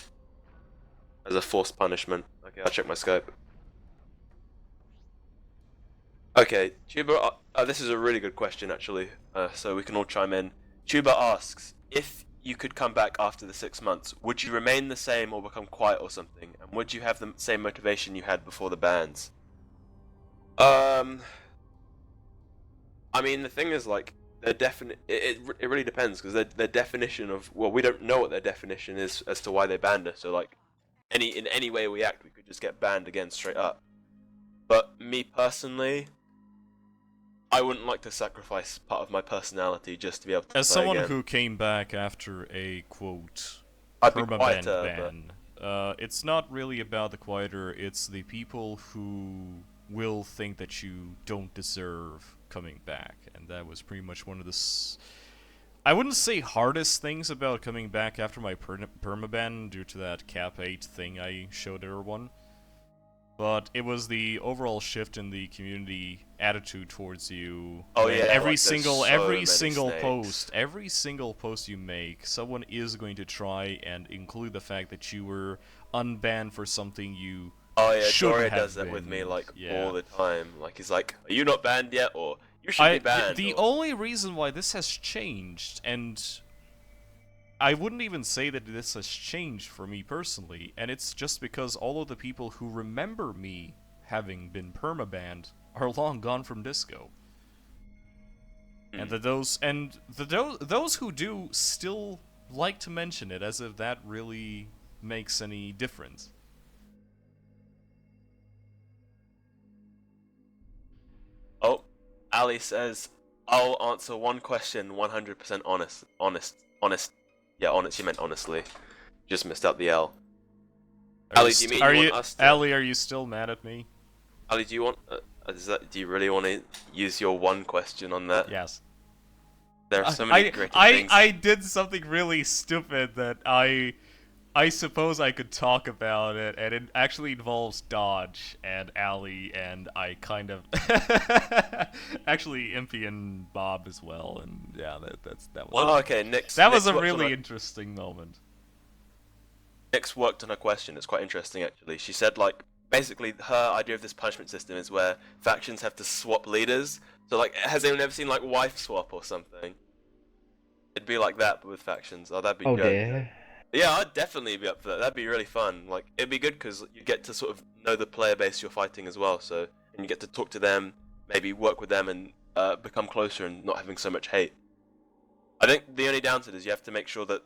as a forced punishment. Okay, I'll check my scope. Okay, Tuba, this is a really good question actually, so we can all chime in. Tuba asks, if you could come back after the 6 months, would you remain the same or become quiet or something? And would you have the same motivation you had before the bans? I mean, the thing is, like, their it really depends, because their definition of, well, we don't know what their definition is as to why they banned us, so, like, in any way we act, we could just get banned again straight up. But me personally, I wouldn't like to sacrifice part of my personality just to be able to As play someone again. who came back after a quote I'd be permaban quieter, ban, it's not really about the quieter. It's the people who will think that you don't deserve coming back, and that was pretty much one of the I wouldn't say hardest things about coming back after my permaban due to that cap 8 thing I showed everyone. But it was the overall shift in the community attitude towards you. Oh, when yeah, every like, there's so every many single snakes. every single post you make, someone is going to try and include the fact that you were unbanned for something you Oh yeah, should Doria have does that with me been. like Yeah. all the time. Like he's like, "Are you not banned yet?" Or "You should be banned." The or, only reason why this has changed, and I wouldn't even say that this has changed for me personally, and it's just because all of the people who remember me having been permabanned are long gone from disco. And those who do still like to mention it as if that really makes any difference. Oh, Ali says, "I'll answer one question 100% honest. Yeah, honest. You meant honestly. Just missed out the L. Ali, do you mean you want us to? Ali, are you still mad at me? Ali, do you want? Do you really want to use your one question on that? Yes. There are so many great things. I did something really stupid that I suppose I could talk about it, and it actually involves Dodge and Ali, and I kind of actually Impy and Bob as well, and yeah, that was Oh, okay, Nick. that was a really interesting moment. Nix worked on her question. It's quite interesting, actually. She said, like, basically her idea of this punishment system is where factions have to swap leaders. So, like, has anyone ever seen, like, wife swap or something? It'd be like that, but with factions. Oh, that'd be Oh good. dear. Yeah, I'd definitely be up for that. That'd be really fun. Like, it'd be good because you get to sort of know the player base you're fighting as well. So, and you get to talk to them, maybe work with them, and become closer and not having so much hate. I think the only downside is you have to make sure that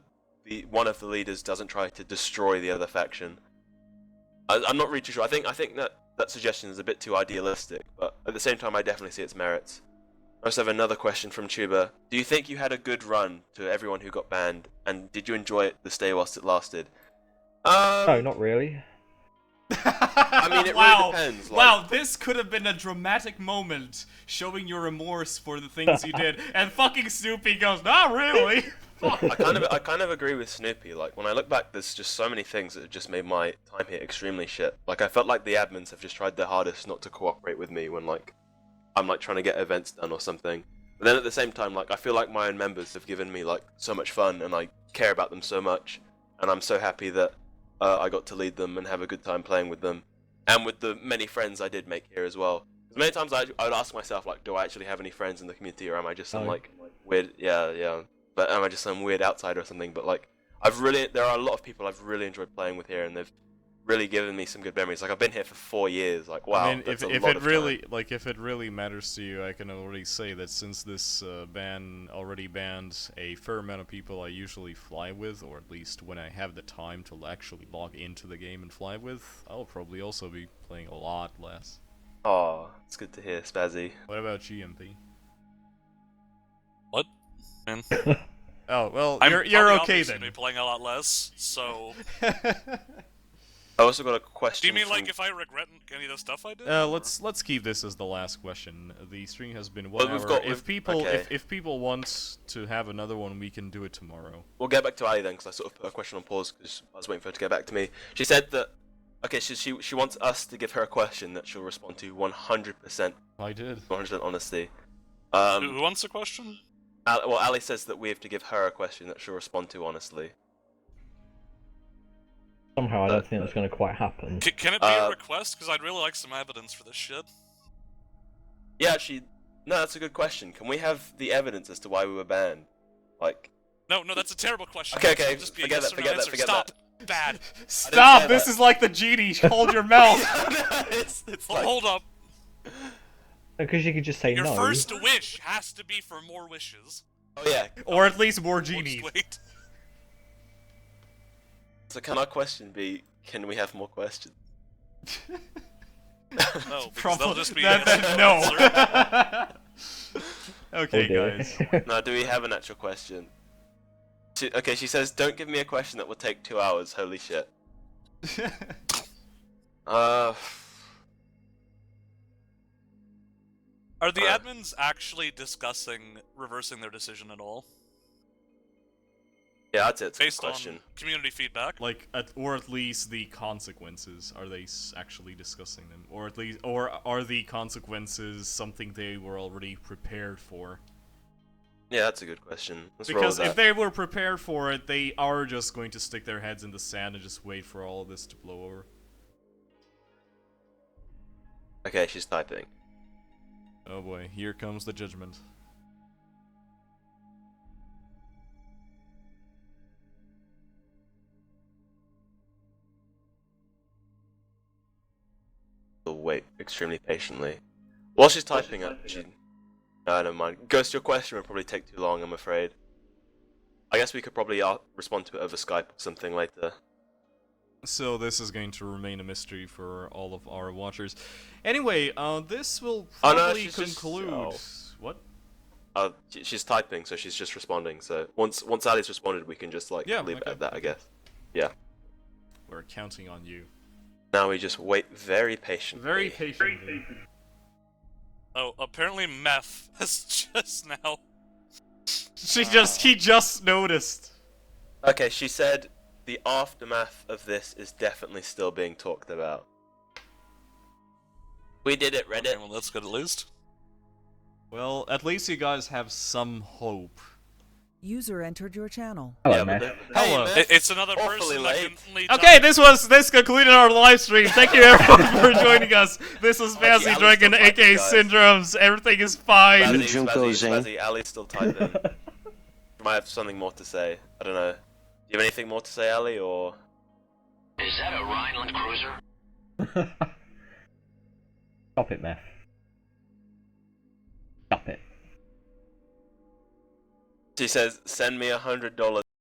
one of the leaders doesn't try to destroy the other faction. I'm not really too sure. I think that suggestion is a bit too idealistic, but at the same time, I definitely see its merits. I also have another question from Tuba. Do you think you had a good run to everyone who got banned, and did you enjoy it the stay whilst it lasted? No, not really. I mean, it Wow. really depends. Like, Wow, this could have been a dramatic moment showing your remorse for the things you did, and fucking Snoopy goes, not really. I kind of agree with Snoopy. Like, when I look back, there's just so many things that have just made my time here extremely shit. Like, I felt like the admins have just tried their hardest not to cooperate with me when, like, I'm, like, trying to get events done or something. But then at the same time, like, I feel like my own members have given me, like, so much fun, and I care about them so much, and I'm so happy that I got to lead them and have a good time playing with them, and with the many friends I did make here as well. Because many times I would ask myself, like, do I actually have any friends in the community, or am I just some, like, weird, yeah, but am I just some weird outsider or something? But, like, there are a lot of people I've really enjoyed playing with here, and they've really given me some good memories. Like, I've been here for 4 years. Like, wow, I mean, that's if a lot it of really time. if it really matters to you, I can already say that since this ban already bans a fair amount of people I usually fly with, or at least when I have the time to actually log into the game and fly with, I'll probably also be playing a lot less. Aw, it's good to hear, Spazzy. What about GMP? What? Man. Oh well, I'm you're probably okay obviously then. gonna be playing a lot less, so... I also got a question. Do you mean from... like if I regret any of the stuff I did? Let's keep this as the last question. The stream has been 1 Well, hour. If people okay. if people want to have another one, we can do it tomorrow. We'll get back to Ali then, because I sort of put a question on pause because I was waiting for her to get back to me. She said that, okay, she wants us to give her a question that she'll respond to 100%, I did. 100% honesty. Who wants a question? Well, Ali says that we have to give her a question that she'll respond to honestly. Somehow I don't think that's going to quite happen. Can it be a request? Because I'd really like some evidence for this shit. Yeah, actually, no, that's a good question. Can we have the evidence as to why we were banned? Like... No, that's a terrible question. Okay, It'll just be a forget yes that, or no forget that, answer. forget Stop. that. Bad. Stop! say This that. is like the genie. Hold your mouth. it's like... Hold up. Because you could just say Your no. first wish has to be for more wishes. Oh yeah. Or at least more Or just genies. wait. So can our question be, can we have more questions? No, because they'll just be that, yes or no. answer. Okay, Oh dear. guys. No, do we have an actual question? Okay, she says, don't give me a question that will take 2 hours, holy shit. Are the admins actually discussing reversing their decision at all? Yeah, that's it. It's a good Based on question. community feedback? Like, or at least the consequences. Are they actually discussing them? Or at least, or are the consequences something they were already prepared for? Yeah, that's a good question. Let's roll Because with if that. they were prepared for it, they are just going to stick their heads in the sand and just wait for all of this to blow over. Okay, she's typing. Oh boy, here comes the judgment. We'll wait extremely patiently. While she's typing up, no, never mind. Ghost, your question would probably take too long, I'm afraid. I guess we could probably respond to it over Skype or something later. So this is going to remain a mystery for all of our watchers. Anyway, this will Oh, no, probably she's just- conclude... oh. What? She's typing, so she's just responding. So once Ali's responded, we can just like Yeah, leave it okay. at that, I guess. Yeah. We're counting on you. Now we just wait very patiently. Very patiently. Oh, apparently Meth has just now... He just noticed. Okay, she said the aftermath of this is definitely still being talked about. We did it, Reddit. Okay, well, that's good at least. Well, at least you guys have some hope. User entered your channel. Hello, Yeah, Meth. but Hello. Hey, Meth, It's another awfully person late. that couldn't Okay, this concluded our live stream. Thank you everyone for joining us. This was Lucky Fancy Ali's Dragon, still typing, aka guys. Syndromes. Everything is fine. Spazzy, Junko Spazzy, Zane. Spazzy, Ali's still typing. You might have something more to say. I don't know. Do you have anything more to say, Ali, or? Is that a Rhineland cruiser? Stop it, Meth. Stop it. She says, "Send me $100